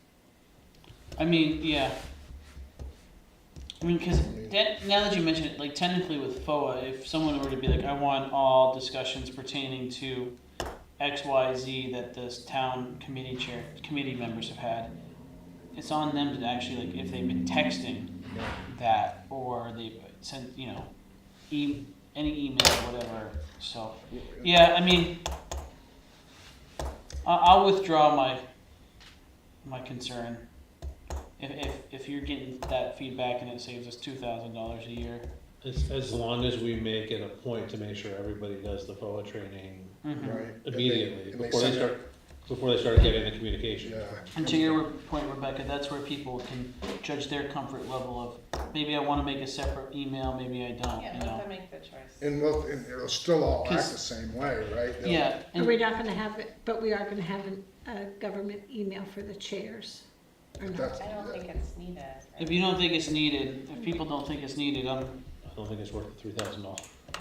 I mean, yeah. I mean, because now that you mention it, like technically with FOA, if someone were to be like, I want all discussions pertaining to X, Y, Z that this town committee members have had, it's on them to actually, like, if they've been texting that or they sent, you know, any email or whatever. So, yeah, I mean, I'll withdraw my concern. If you're getting that feedback and it saves us $2,000 a year. as long as we make it a point to make sure everybody does the FOA training Right. immediately, And they before they send it- start getting the communication. Yeah. And to your point, Rebecca, that's where people can judge their comfort level of, maybe I want to make a separate email, maybe I don't, Yeah, you let know. them make the choice. And it'll still all act 'Cause- the same way, right? They'll- Yeah, Are we not gonna have it, but we are gonna have a government email for the chairs, or not? That's- I don't think it's needed. if you don't think it's needed, if people don't think it's needed, I don't think it's worth the $3,000.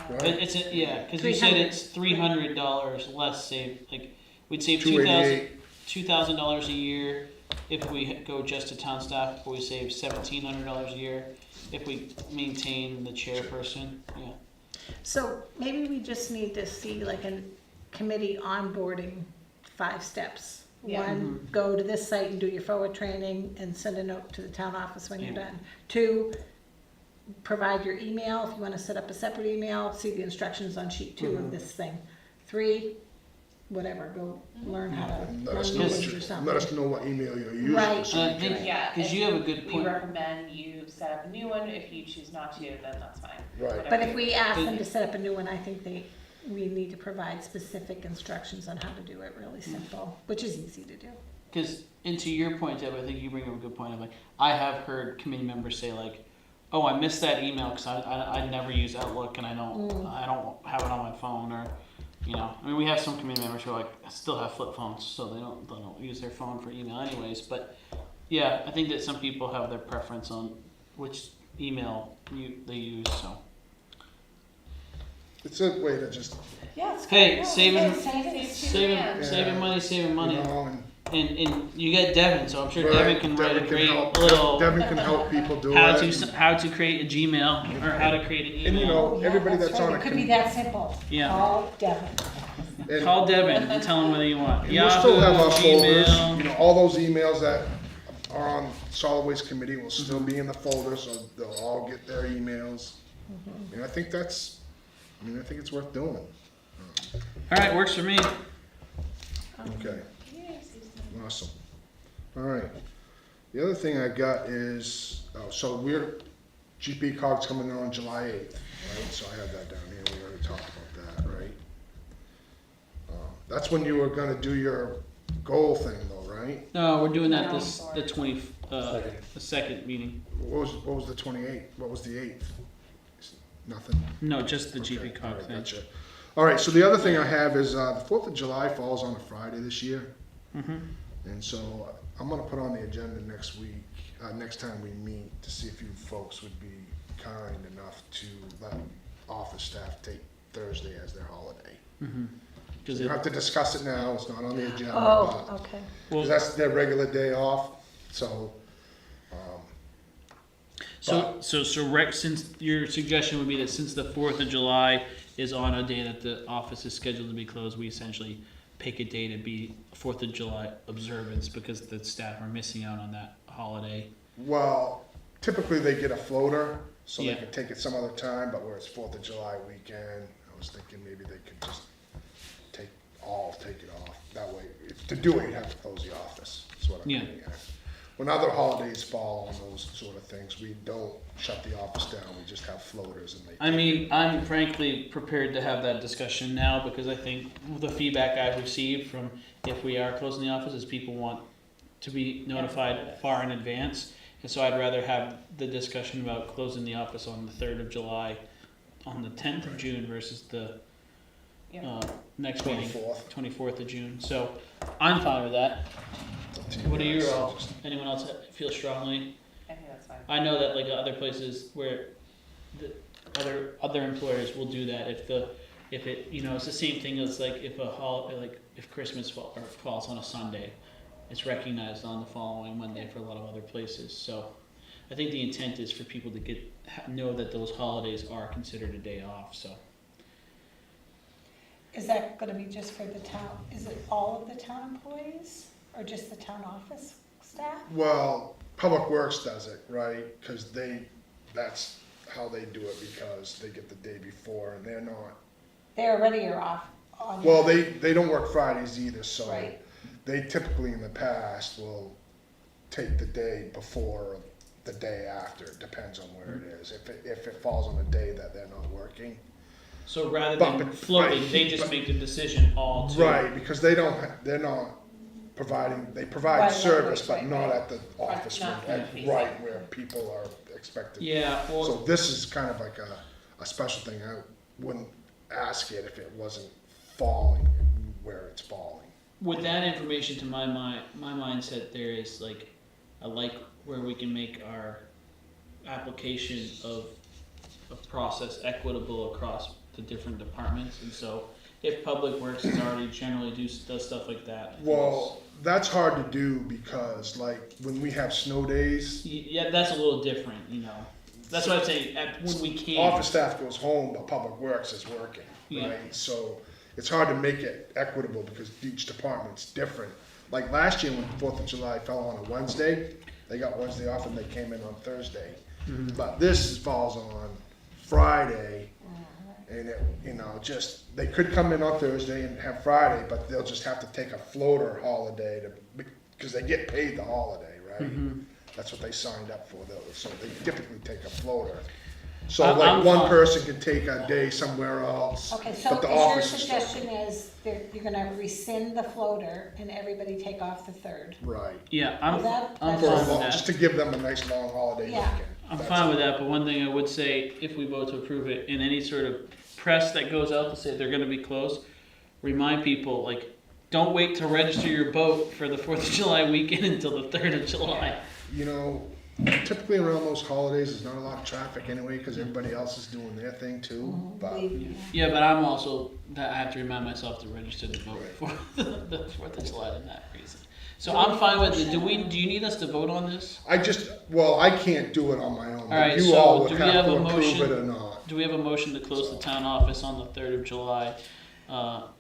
Right. it's, yeah, because you said 300. it's $300 less save, like, we'd save $288. $2,000 a year if we go just to town staff, but we save $1,700 a year if we maintain the chairperson, yeah. So maybe we just need to see like a committee onboarding 5 steps, Yeah. One, go to this site and do your forward training and send a note to the town office when you're Yeah. done. Two, provide your email, if you wanna set up a separate email, see the instructions on sheet 2 of this thing. 3, whatever, go learn how to And let run us know meetings what or you, something. let us know what email you're using. Right. so And I we think, can- Yeah, because you have a good We point. recommend you set up a new one. If you choose not to, then that's fine. Right. Whatever But you- if we ask them to set up a new one, I think we need to provide specific instructions on how to do it really simple, which is easy to do. Because, and to your point, Deb, I think you bring up a good point of like, I have heard committee members say like, oh, I missed that email because I never use Outlook and I don't have it on my phone, or, you know, I mean, we have some committee members who are like, still have flip phones, so they don't use their phone for email anyways, but yeah, I think that some people have their preference on which email they use, so. It's a way to just, Yeah, it's Hey, good. saving- Saving Yeah. Saving money. you know, and. And you get Devin, so I'm sure Right, Devin can write a Devin can great help- little Devin can help people do how it. to create a Gmail or how to create an email. And you know, Yeah, everybody that's that's right. on a. It could be that simple. Yeah. Call Devin. and- Call Devin and tell him whether you want And we'll still have our Yahoo, folders, you Gmail. know, all those emails that are on solid waste committee will still be in the folder, so they'll all get their emails. And I think I think it's worth doing. All right, works for me. Okay, awesome. All right. The other thing I got is, so GP Cog's coming on July 8th, right? So I have that down here, we already talked about that, right? That's when you were gonna do your goal thing though, right? No, we're doing that No. the second meeting. What was the 28th? What was the 8th? Nothing? No, just the Okay, GP all cog right, thing. gotcha. All right, so the other thing I have is, the 4th of July falls on a Friday this year. Mhm. And so I'm gonna put on the agenda next week, next time we meet, to see if you folks would be kind enough to let office staff take Thursday as their holiday. Because You don't have to discuss it now, it's not on the agenda, Oh, but, okay. 'cause that's their regular day off, so, since your suggestion would be that since the 4th of July is on a day that the office is scheduled to be closed, we essentially pick a day to be 4th of July observance because the staff are missing out on that holiday. well, typically they get a floater, so they Yeah. can take it some other time, but where it's 4th of July weekend, I was thinking maybe they could just take it off. That way, to do it, you have to close the office, that's what I'm Yeah. getting at. When other holidays fall on those sort of things, we don't shut the office down, we just have floaters and they. I mean, I'm frankly prepared to have that discussion now because I think the feedback I've received from if we are closing the office is people want to be notified far in advance. And so I'd rather have the discussion about closing the office on the 3rd of July, on the 10th of June versus the Yeah. next meeting, 24th. 24th of June. So I'm fine with that. Up to you What are your, guys. anyone else feel strongly? I think that's fine. I know that like other places where the other employers will do that if it it's the same thing as like if Christmas falls on a Sunday, it's recognized on the following Monday for a lot of other places. So I think the intent is for people to know that those holidays are considered a day off. So Is that gonna be just for the town, is it all of the town employees or just the town office staff? Well, Public Works does it, right, cause that's how they do it, because they get the day before and they're not. They already are off on. Well, they don't work Fridays either, so Right. they typically in the past will take the day before or the day after, it depends on where it is. If it falls on a day that they're not working. rather But- than but- floating, right, they just but- make the decision all to Right, because they're not providing, they provide Right, service, but right, not right. at the office, not where- front-facing. right, where people are expected. Yeah, well, So this is kind of like a special thing, I wouldn't ask it if it wasn't falling where it's falling. with that information to my mindset, there is like I like where we can make our application of a process equitable across the different departments, and so if Public Works is already generally does stuff like that. I think Well, that's hard to do because like when we have snow days, yeah, that's a little different, That's what I'm saying. When we can, office staff goes home, but Public Works is working, Yeah. right? So it's hard to make it equitable because each department's different. like last year when 4th of July fell on a Wednesday, they got Wednesday off and they came in on Thursday. But this falls on Friday, and it, you know, just, they could come in on Thursday and have Friday, but they'll just have to take a floater holiday because they get paid the holiday, right? That's what they signed up for, though, so they typically take a floater. So I'm like one fine. person can take a day somewhere else, Okay, so but the is your office is still. suggestion is you're gonna rescind the floater and everybody take off the 3rd? Right. Yeah, Well, that- I'm that's fine just- with Just that. to give them a nice long holiday Yeah. weekend. I'm That's fine it. with that, but one thing I would say, if we vote to approve it, in any sort of press that goes out to say they're gonna be closed, remind people, like, don't wait to register your boat for the 4th of July weekend until the 3rd of July. You know, typically around those holidays, there's not a lot of traffic anyway, because everybody else is doing their thing too, but. Yeah, but I'm also, I have to remind myself to register the boat for the 4th of July in that reason. So I'm fine with it. Do you need us to vote on this? Well, I can't do it on my own, All right, but you so all would do we have have to a approve motion? it or not. Do we have a motion to close the town office on the 3rd of July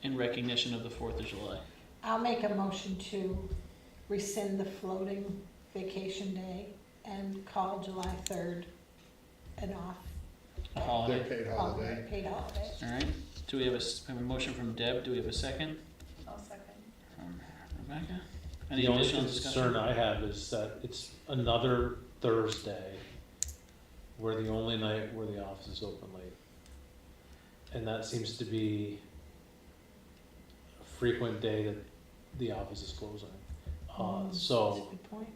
in recognition of the 4th of July? I'll make a motion to rescind the floating vacation day and call July 3rd an off. A Their holiday. paid holiday. Paid holiday. All right. Do we have we have a motion from Deb? Do we have a second? I'll second. From Rebecca? Any The only additional concern discussion? I have is that it's another Thursday where the only night where the office is open late. And that seems to be a frequent day that the office is closing. That's a good point.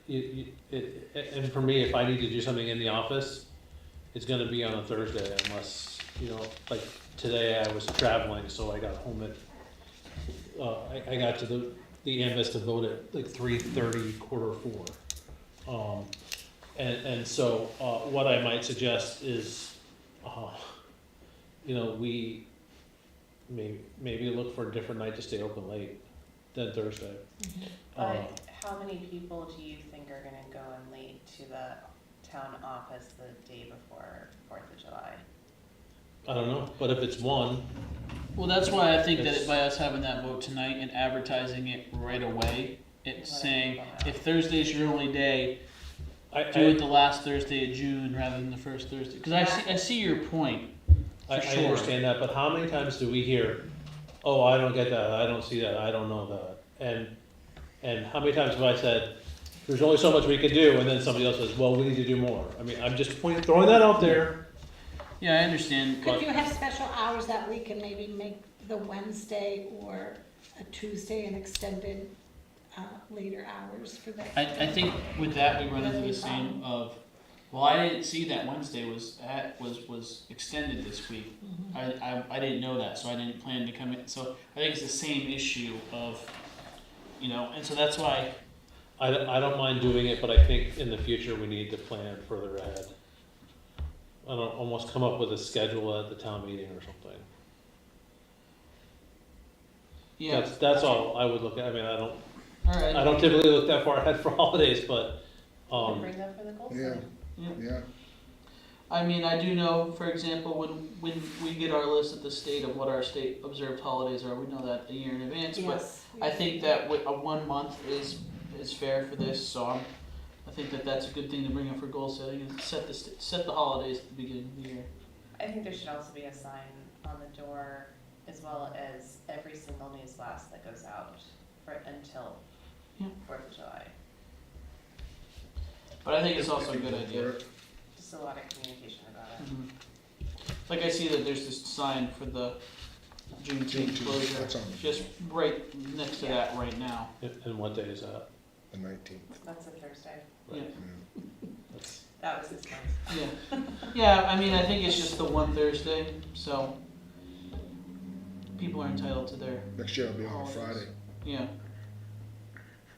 And for me, if I need to do something in the office, it's gonna be on a Thursday unless, you know, like today I was traveling, so I got home at, I got to the ambulance to vote at like 3:30, 3:45. And so, what I might suggest is, you know, we maybe look for a different night to stay open late than Thursday. But how many people do you think are gonna go in late to the town office the day before 4th of July? I don't know, but if it's one, Well, that's why I think that It's- by us having that vote tonight and advertising it right away, it's Let saying people know. if Thursday's your only day, do it the last Thursday of June rather than the first Thursday. Because I see your point. I For sure. understand that, but how many times do we hear, oh, I don't get that, I don't see that, I don't know that? And how many times have I said, there's only so much we can do, and then somebody else says, well, we need to do more? I mean, I'm just throwing that out there. Yeah, I understand. Could you have special hours that week and maybe make the Wednesday or a Tuesday an extended later hours for that? I think with that we run into the same of, well, I didn't see that Wednesday was extended this week. I didn't know that, so I didn't plan to come in. So I think it's the same issue of, you know, and so that's why. I don't mind doing it, but I think in the future we need to plan further ahead. I don't, almost come up with a schedule at the town meeting or something. Yeah. That's all I would look at, I mean, All right. I don't typically look that far ahead for holidays, but, We'll bring that for the goal Yeah. setting. Yeah, I mean, I do know, for example, when we get our list at the state of what our state observed holidays are, we know that a year in advance. But Yes. I think that a 1 month is fair for this. So I think that that's a good thing to bring up for goal setting and set the holidays at the beginning of the year. I think there should also be a sign on the door as well as every single news blast that goes out until Yeah. 4th of July. But I think it's also a good If you idea. go for it. Just a lot of communication about it. Mhm. Like I see that there's this sign for the Juneteenth closure, That's on the just right next to that right now. and what day is that? The 19th. That's a Thursday. Yeah. That's- That was his point. Yeah, yeah, I mean, I think it's just the one Thursday, so people are entitled to their, Next year it'll be on a Holidays. Friday, yeah,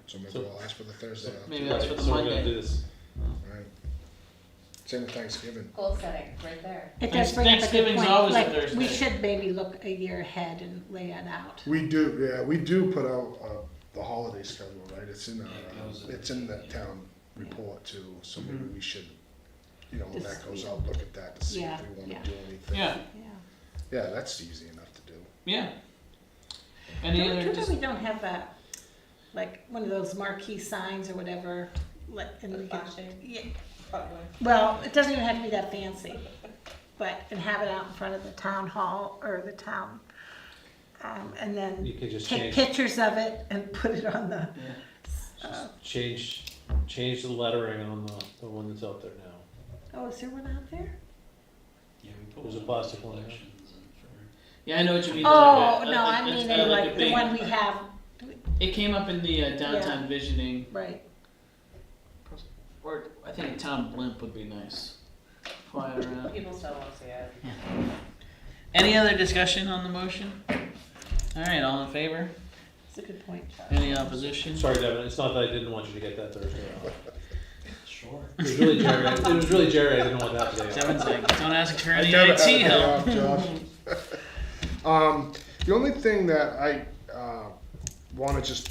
so maybe So- we'll ask for the Thursday off, maybe that's for the So we're gonna Monday. do this. right? Same with Thanksgiving. Goal setting, right there. It does bring up a good Thanksgiving's point. always a Like, Thursday. we should maybe look a year ahead and lay it out. We do put out the holiday schedule, right? It's in it's in the town report too, so maybe Mhm. we should, you know, when that Just- goes out, look at that to see Yeah, if we yeah. wanna do anything. Yeah, Yeah. Yeah, that's easy enough to do. yeah. Any Too other, bad just, we don't have a, like, one of those marquee signs or whatever, like, and we can, Flashing. yeah, Probably. well, it doesn't even have to be that fancy, but, and have it out in front of the town hall or the town. And You then could just take change, pictures of it and put it on the, change the lettering on the one that's out there now. oh, is there one out there? Yeah, we put There's a one plastic in one, yeah. elections and for. yeah, I know what you mean. Oh, like a- no, a- I it's mean, got a like the big- one we have, It came up in the downtown visioning, right. or I think a town blimp would be nice. Flying around. People still won't see it. Any other discussion on the motion? Alright, all in favor? That's a good point, Chuck. Any opposition? Sorry, Devin, it's not that I didn't want you to get that Thursday off. Sure. It was really Jerry, it was really Jerry, I didn't want that today. Devin's like, don't ask for I any never IT had a day help. off, Josh. The only thing that I want to just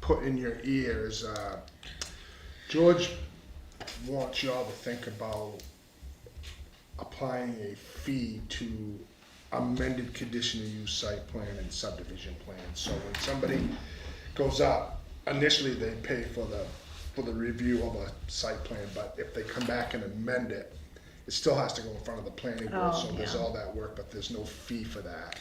put in your ears, George wants y'all to think about applying a fee to amended conditional use site plan and subdivision plan. So when somebody goes up, initially they pay for the review of a site plan, but if they come back and amend it, it still has to go in front of the planning board, Oh, so there's yeah. all that work, but there's no fee for that.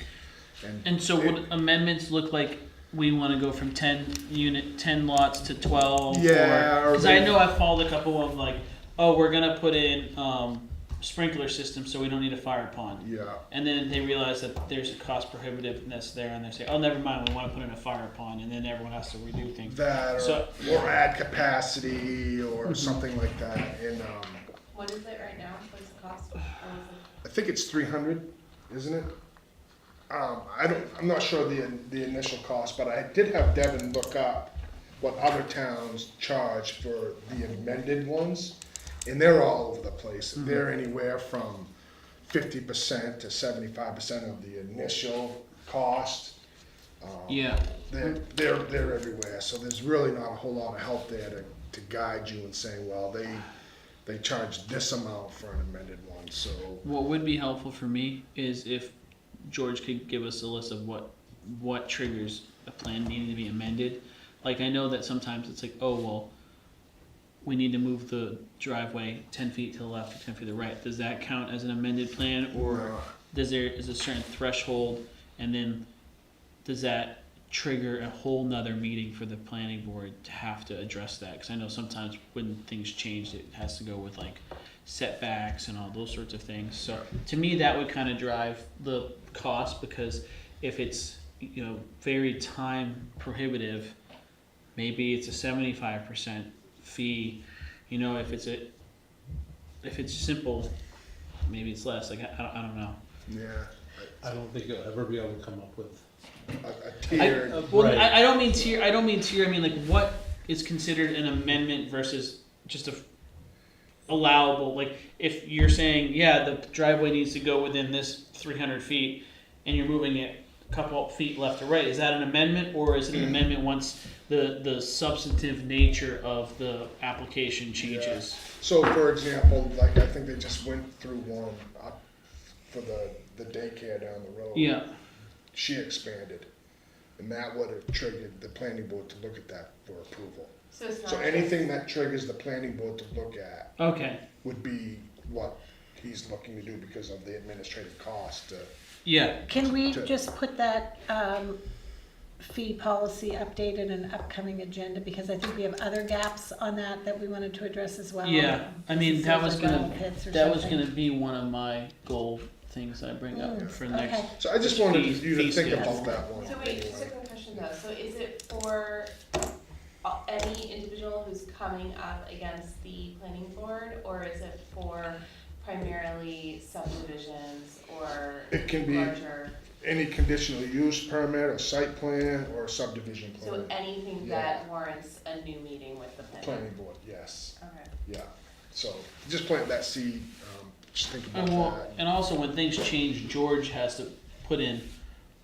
And so it- would amendments look like we wanna go from 10 lots to 12? Yeah, or Cause I maybe- know I've followed a couple of like, oh, we're gonna put in, sprinkler system so we don't need a fire pond. Yeah, And then they realize that there's a cost prohibitiveness there and they say, oh, never mind, we wanna put in a fire pond, and then everyone has to redo things. that, So- or add capacity, or something like that, and, What is it right now? What's the cost? Or is I think it's 300, isn't it? I'm not sure the initial cost, but I did have Devin look up what other towns charge for the amended ones, and they're all over the place. They're anywhere from 50% to 75% of the initial cost. Yeah, They're everywhere, so there's really not a whole lot of help there to guide you and saying, well, they charge this amount for an amended one, so. what would be helpful for me is if George could give us a list of what triggers a plan needing to be amended. Like, I know that sometimes it's like, oh, well, we need to move the driveway 10 feet to the left or 10 feet to the right. Does that count as an amended plan, or is there a certain threshold, and then does that trigger a whole nother meeting for the planning board to have to address that? Because I know sometimes when things change, it has to go with like setbacks and all those sorts of things. So to me, that would kind of drive the cost, because if it's, you know, very time prohibitive, maybe it's a 75% fee. You know, if it's simple, maybe it's less. Like, I don't know. Yeah, I don't think you'll ever be able to come up with. a tiered, Well, Right. I don't mean tier. I mean like what is considered an amendment versus just a allowable. Like, if you're saying, yeah, the driveway needs to go within this 300 feet, and you're moving it a couple feet left or right, is that an amendment, or is it an amendment once the substantive nature of the application changes? so for example, like I think they just went through one up for the daycare down the road. Yeah. She expanded, and that would have triggered the planning board to look at that for approval. So it's not. So anything that triggers the planning board to look at Okay. would be what he's looking to do because of the administrative cost. Yeah. Can we To- just put that fee policy updated in an upcoming agenda, because I think we have other gaps on that we wanted to address as well. Yeah. I mean, that was Like gonna well pits or that was something. gonna be one of my goal things I bring up for next. Okay. So I just wanted Fee- you to fee think schedule. about that one. So wait, just a quick question though, so is it for any individual who's coming up against the planning board, or is it for primarily subdivisions or It can be larger? any conditional use permit, or site plan, or a subdivision So plan. anything that warrants a new meeting with the Planning board, yes, Okay. yeah. So just plant that seed, just think about And, well, that. and also when things change, George has to put in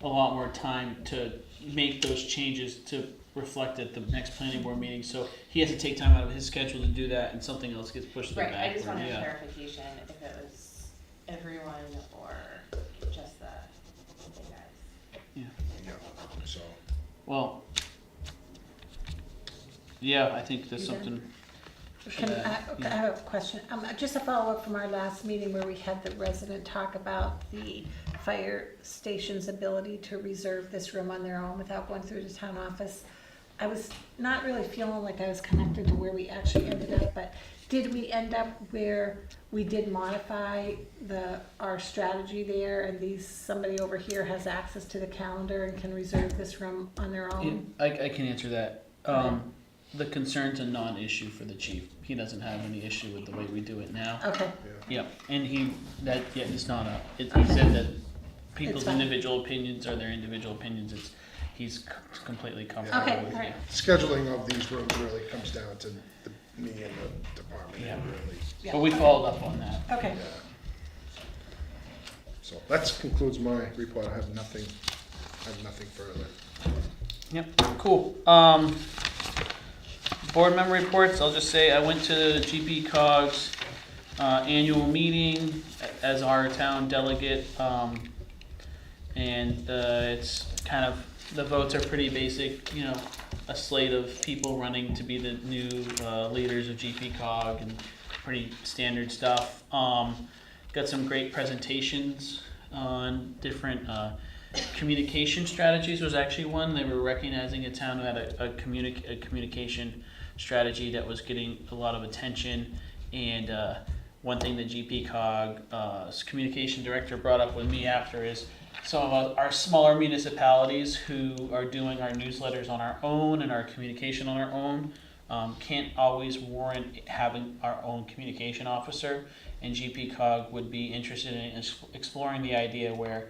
a lot more time to make those changes to reflect at the next planning board meeting. So he has to take time out of his schedule to do that, and something else gets pushed to the Right, backward. I just wanted Yeah. clarification if it was everyone or just the guys. Yeah. so. Well, yeah, I think that's You done? something. Can I have a question? Just a follow-up from our last meeting where we had the resident talk about the fire station's ability to reserve this room on their own without going through the town office. I was not really feeling like I was connected to where we actually ended up, but did we end up where we did modify our strategy there, and somebody over here has access to the calendar and can reserve this room on their Yeah, own? I can answer that. Okay. The concern's a non-issue for the chief. He doesn't have any issue with the way we do it now. Okay, Yep, and it's not he said that people's fine. individual opinions are their individual opinions. He's completely comfortable Okay, with it. alright. Scheduling of these rooms really comes down to me and the department, Yeah. really. yeah. But we followed up on that. Okay, Yeah. So that concludes my report. I have nothing further. Yep, cool. Board member reports, I'll just say I went to GP Cog's annual meeting as our town delegate. And it's kind of, the votes are pretty basic, you know, a slate of people running to be the new leaders of GP Cog and pretty standard stuff. Got some great presentations on different communication strategies was actually one. They were recognizing a town who had a communication strategy that was getting a lot of attention. And one thing that GP Cog's communication director brought up with me after is some of our smaller municipalities who are doing our newsletters on our own and our communication on our own can't always warrant having our own communication officer. And GP Cog would be interested in exploring the idea where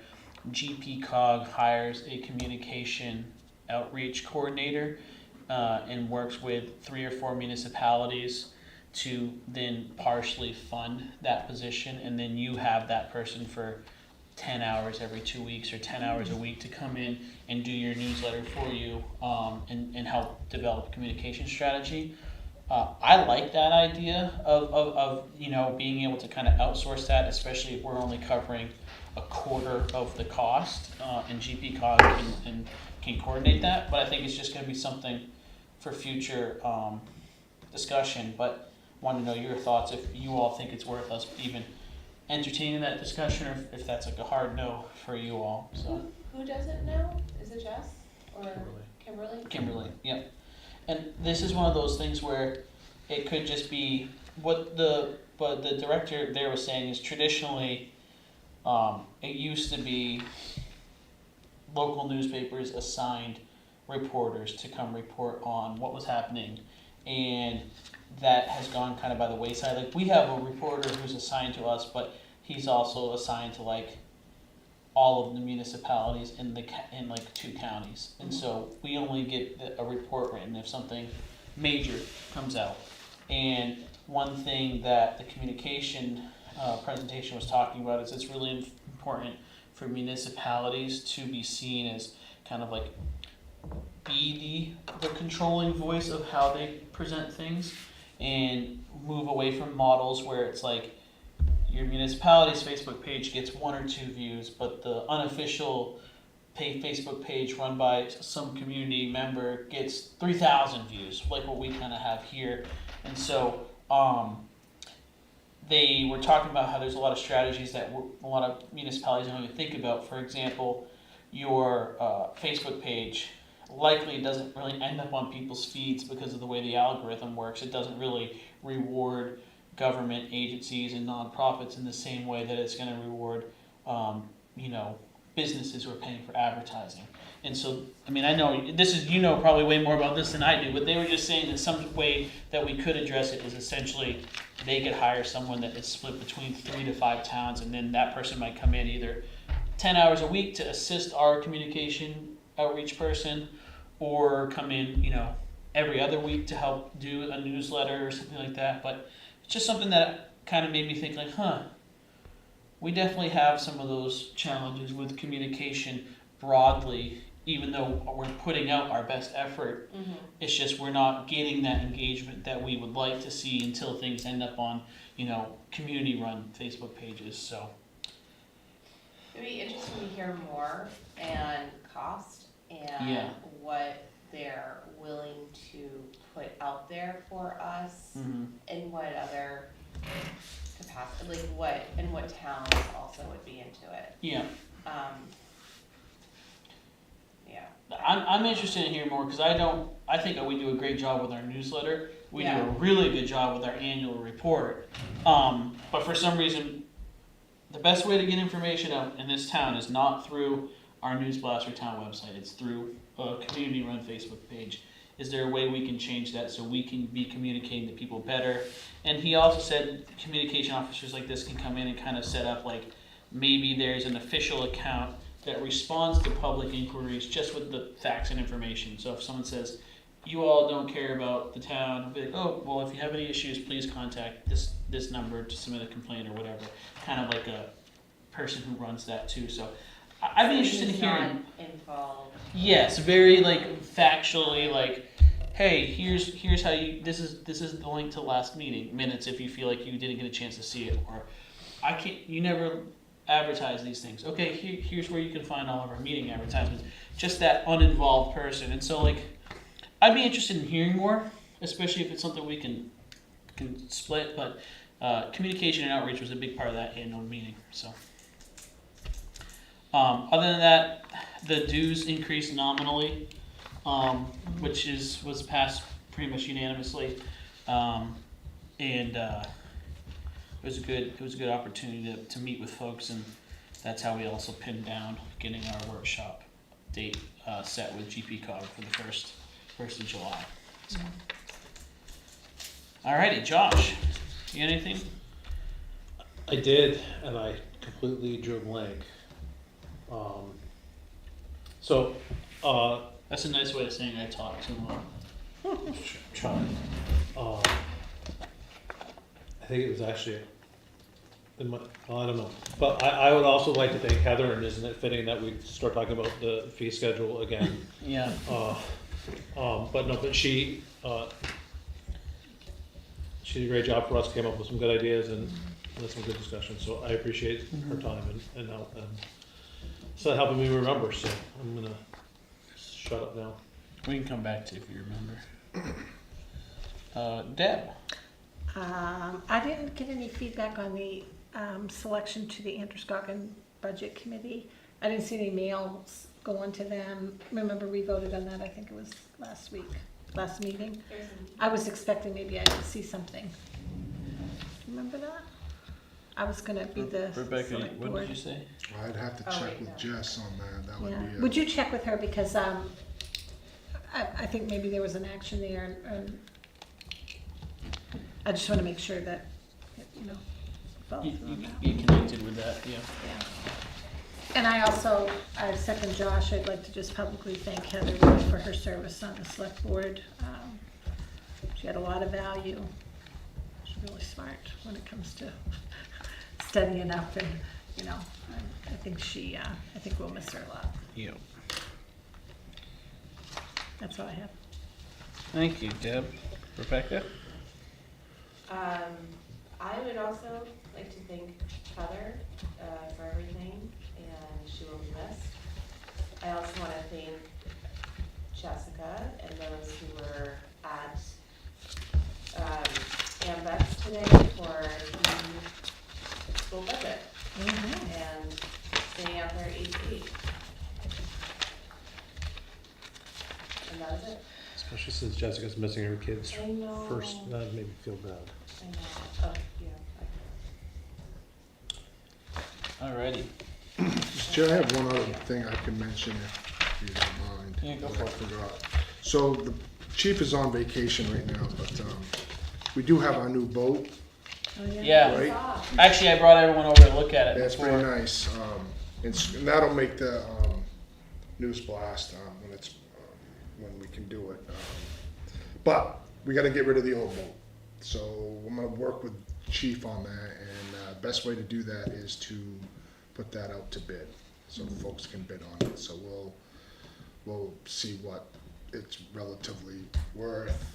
GP Cog hires a communication outreach coordinator and works with 3 or 4 municipalities to then partially fund that position, and then you have that person for 10 hours every 2 weeks or 10 hours a week to come in and do your newsletter for you and help develop communication strategy. I like that idea of you know, being able to kind of outsource that, especially if we're only covering a quarter of the cost, and GP Cog can coordinate that. But I think it's just going to be something for future discussion. But want to know your thoughts, if you all think it's worth us even entertaining that discussion, or if that's like a hard no for you all. So Who doesn't know? Is it Jess or Kimberly? Kimberly, yep. And this is one of those things where it could just be what the director there was saying is traditionally it used to be local newspapers assigned reporters to come report on what was happening, and that has gone kind of by the wayside. Like, we have a reporter who's assigned to us, but he's also assigned to like all of the municipalities in like 2 counties, and so we only get a report written if something major comes out. And one thing that the communication presentation was talking about is it's really important for municipalities to be seen as kind of like be the controlling voice of how they present things, and move away from models where it's like your municipality's Facebook page gets 1 or 2 views, but the unofficial Facebook page run by some community member gets 3,000 views, like what we kind of have here. And so they were talking about how there's a lot of strategies that a lot of municipalities don't even think about. For example, your Facebook page likely doesn't really end up on people's feeds because of the way the algorithm works. It doesn't really reward government agencies and nonprofits in the same way that it's going to reward, you know, businesses who are paying for advertising. And so, I mean, I know this is, you know, probably way more about this than I do, but they were just saying that some way that we could address it is essentially they could hire someone that is split between 3 to 5 towns, and then that person might come in either 10 hours a week to assist our communication outreach person, or come in, you know, every other week to help do a newsletter or something like that. But it's just something that kind of made me think like, we definitely have some of those challenges with communication broadly, even though we're putting out our best effort. Mm-hmm. It's just we're not getting that engagement that we would like to see until things end up on, you know, community-run Facebook pages. So It'd be interesting to hear more and cost and Yeah. what they're willing to put out there for us, Mm-hmm. and what other capacity, like what towns also would be into it. Yeah. Yeah. I'm interested in hearing more because I think we do a great job with our newsletter. We do Yeah. a really good job with our annual report. But for some reason, the best way to get information out in this town is not through our News Blaster town website. It's through a community-run Facebook page. Is there a way we can change that so we can be communicating to people better? And he also said communication officers like this can come in and kind of set up like maybe there's an official account that responds to public inquiries just with the facts and information. So if someone says, you all don't care about the town, be like, oh, well, if you have any issues, please contact this number to submit a complaint or whatever. Kind of like a person who runs that too. So I'd be interested in Who's hearing. not involved. Yes, very like factually like, hey, here's how you this is the link to last meeting minutes if you feel like you didn't get a chance to see it, or you never advertise these things. Okay, here's where you can find all of our meeting advertisements. Just that uninvolved person. And so like I'd be interested in hearing more, especially if it's something we can split, but communication and outreach was a big part of that annual meeting. So other than that, the dues increased nominally, which was passed pretty much unanimously, and it was a good opportunity to meet with folks, and that's how we also pinned down getting our workshop date set with GPCOG for the first of July. So. Alrighty, Josh, you got anything? I did, and I completely drew a blank. That's a nice way of saying I talked too long. Trying. I think it was actually, I don't know. But I would also like to thank Heather, and isn't it fitting that we start talking about the fee schedule again? Yeah. But she did a great job for us, came up with some good ideas and had some good discussions, so I appreciate her time and help, and so helping me remember, so I'm gonna shut up now. We can come back to it if you remember. Deb. I didn't get any feedback on the selection to the Androscoggin Budget Committee. I didn't see any mails going to them. Remember, we voted on that, I think it was last meeting. I was expecting maybe I would see something. Remember that? I was gonna be the Rebecca, select what board. did you say? I'd have to Oh, check wait, with no. Jess on that. That would Yeah. be. Would you check with her, because I think maybe there was an action there, and I just wanna make sure that, you know, follow You through on that. get connected with that, yeah. Yeah. And I second Josh, I'd like to just publicly thank Heather for her service on the select board. She had a lot of value. She's really smart when it comes to studying up, and, you know, I think we'll miss her a lot. Yeah. That's all I have. Thank you, Deb. Rebecca? I would also like to thank Heather for everything, and she will be missed. I also want to thank Jessica and those who were at AMVEX today for the school budget and staying out there 8 to 8. And that was it. Especially since Jessica's missing her kids I know. first, that made me feel bad. I know. Oh, yeah. Alrighty. Chair, I have one other thing I can mention if you don't mind. Yeah, go that for I it. forgot. So the chief is on vacation right now, but we do have our new boat. Oh, Yeah. Right. Off. Actually, I brought everyone over to look at it. That's before. pretty nice. And that'll make the news blast when we can do it. But we got to get rid of the old boat. So I'm going to work with Chief on that, and best way to do that is to put that out to bid, so folks can bid on it. So we'll see what it's relatively worth.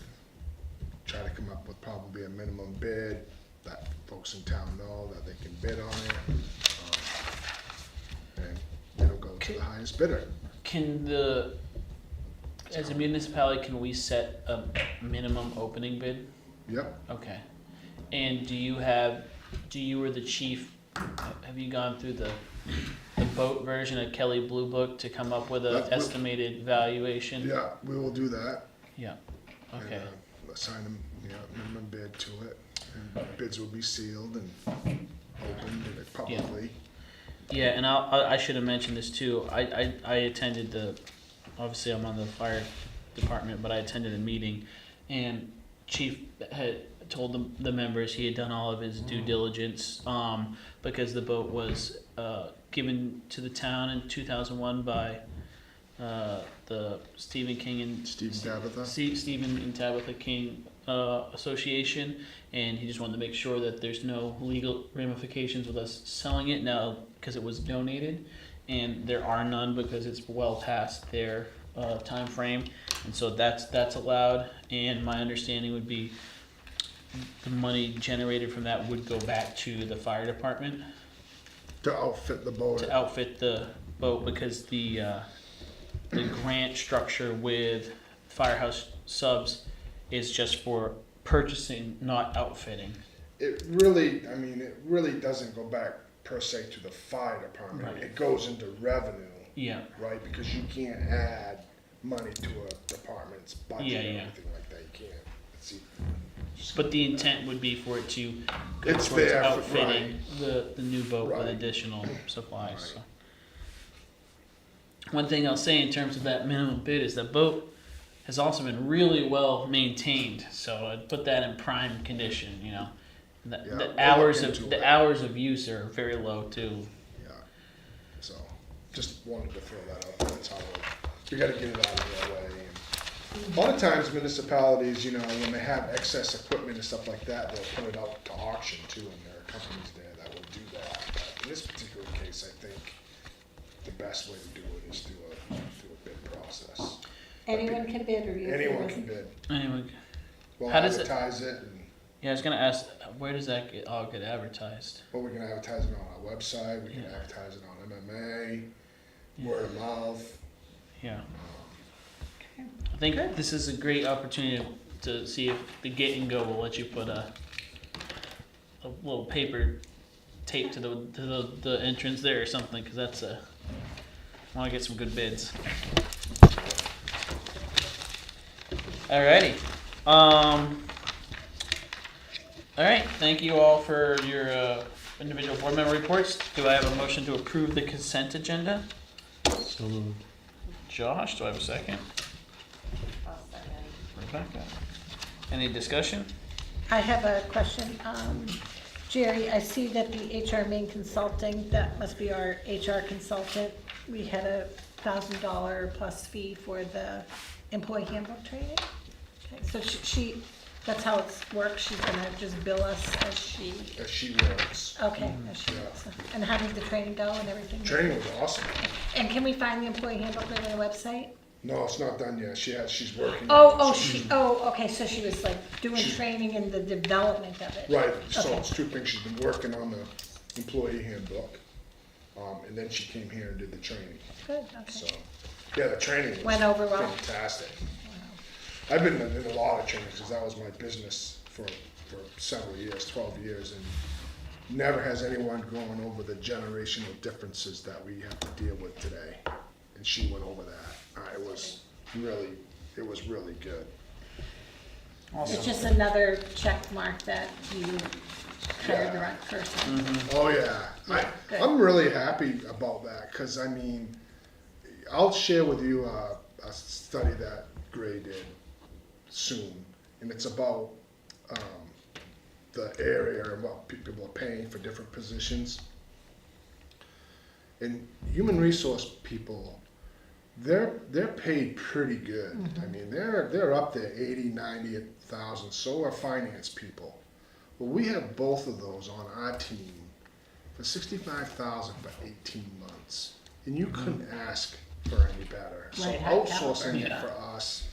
Try to come up with probably a minimum bid that folks in town know that they can bid on it, and it'll go to the highest bidder. Can the as a municipality, can we set a minimum opening bid? Yep, Okay. And do you or the chief, have you gone through the boat version of Kelly Blue Book to come up with an That's what- estimated valuation? yeah, we will do that. Yeah. Okay. And, assign them, minimum bid to it, and bids will be sealed and opened and publicly. Yeah, and I should have mentioned this too. I attended obviously I'm on the fire department, but I attended a meeting, and Chief had told the members he had done all of his due diligence, because the boat was given to the town in 2001 by the Stephen King and Steve Tabitha? Stephen and Tabitha King Association, and he just wanted to make sure that there's no legal ramifications with us selling it now because it was donated, and there are none because it's well past their time frame, and so that's allowed. And my understanding would be the money generated from that would go back to the fire department To outfit the boat. to outfit the boat, because the grant structure with Firehouse Subs is just for purchasing, not outfitting. It really doesn't go back per se to the fire department. Right. It goes into revenue, Yeah, right? Because you can't add money to a department's budget Yeah, or yeah. anything like that. You can't. but the intent would be for it to go It's towards there for- outfitting the new boat with Right. additional supplies. Right. So. One thing I'll say in terms of that minimum bid is that boat has also been really well maintained, so I'd put that in prime condition. Yeah, The we'll hours look into of the it. hours of use are very low too. Yeah. So, just wanted to throw that out. That's how we gotta get it out of their way. And a lot of times municipalities, when they have excess equipment and stuff like that, they'll put it out to auction too, and there are companies there that will do that. But in this particular case, I think the best way to do it is through a bid process. Anyone can bid, or you? Anyone can bid. Anyway, We'll How does it- advertise it, and, yeah, I was gonna ask, where does that all get advertised? well, we can advertise it on our website, we can Yeah. advertise it on MMA, Yeah. word of mouth. Yeah. I think this is a great opportunity to see if the Get and Go will let you put a little paper tape to the entrance there or something, because that's I want to get some good bids. Alrighty. Alright, thank you all for your individual board member reports. Do I have a motion to approve the consent agenda? So moved. Josh, do I have a second? I'll second. Rebecca. Any discussion? I have a question. Jerry, I see that the HR main consulting, that must be our HR consultant. We had a $1,000 plus fee for the employee handbook training. Okay, so she, that's how it works. She's gonna just bill us as she, As she works. okay, as she Yeah. works. And how did the training go and everything? Training was awesome. And can we find the employee handbook right on the website? No, it's not done yet. She's working. Oh, on it. okay, so she was like doing She- training in the development of it. Right, so Okay. it's two things. She's been working on the employee handbook, and then she came here and did the training. Good, So, okay. yeah, the training was Went over well? fantastic. I've been in a lot of trainings because that was my business for several years, 12 years, and never has anyone gone over the generational differences that we have to deal with today. And she went over that. It was really good. It's just another check mark that you hired the right person. Oh, yeah. Good. I'm really happy about that because, I'll share with you a study that Gray did soon. And it's about the area and what people are paying for different positions. And human resource people, they're paid pretty good. They're up there 80, 90,000. So are finance people. Well, we have both of those on our team for 65,000 for 18 months, and you couldn't ask for any better. So Right, high outsourcing it caliber. for us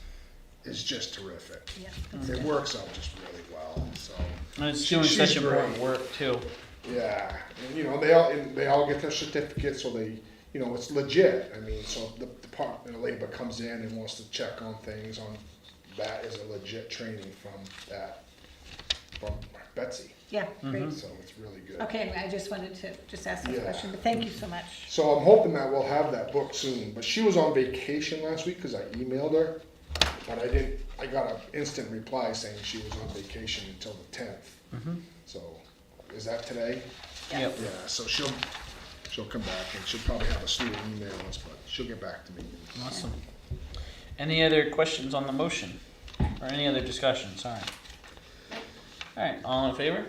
is just terrific. Yeah, that's It good. works out just really well. So And it's She- doing she's such important great. work too. yeah, and they all get their certificates, so they you know, it's legit. I mean, so if the Department of Labor comes in and wants to check on things on, that is a legit training from Betsy. Yeah, great. So it's really good. Okay, I just wanted to just ask this Yeah. question, but thank you so much. So I'm hoping that we'll have that book soon, but she was on vacation last week because I emailed her, but I got an instant reply saying she was on vacation until the 10th. So, is that today? Yep. Yeah, so she'll come back and she'll probably have a slew of emails, but she'll get back to me. Awesome. Any other questions on the motion? Or any other discussion, sorry. Alright, all in favor?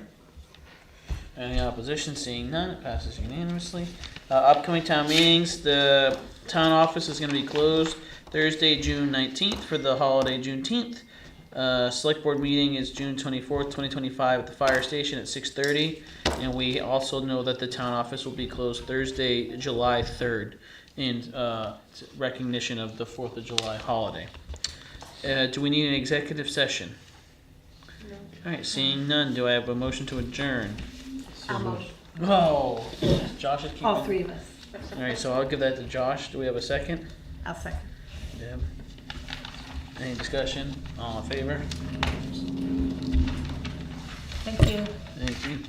Any opposition? Seeing none, it passes unanimously. Upcoming town meetings, the town office is gonna be closed Thursday, June 19th for the holiday Juneteenth. Select board meeting is June 24th, 2025 at the fire station at 6:30. And we also know that the town office will be closed Thursday, July 3rd in recognition of the 4th of July holiday. Do we need an executive session? Alright, seeing none, do I have a motion to adjourn? I'll move. Oh, Josh is keeping. All three of us. Alright, so I'll give that to Josh. Do we have a second? I'll second. Deb? Any discussion? All in favor? Thank you. Thank you.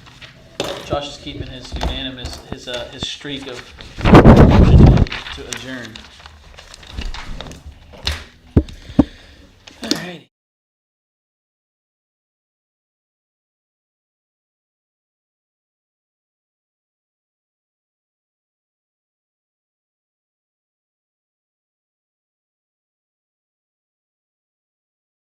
Josh is keeping his unanimous, his streak of motion to adjourn.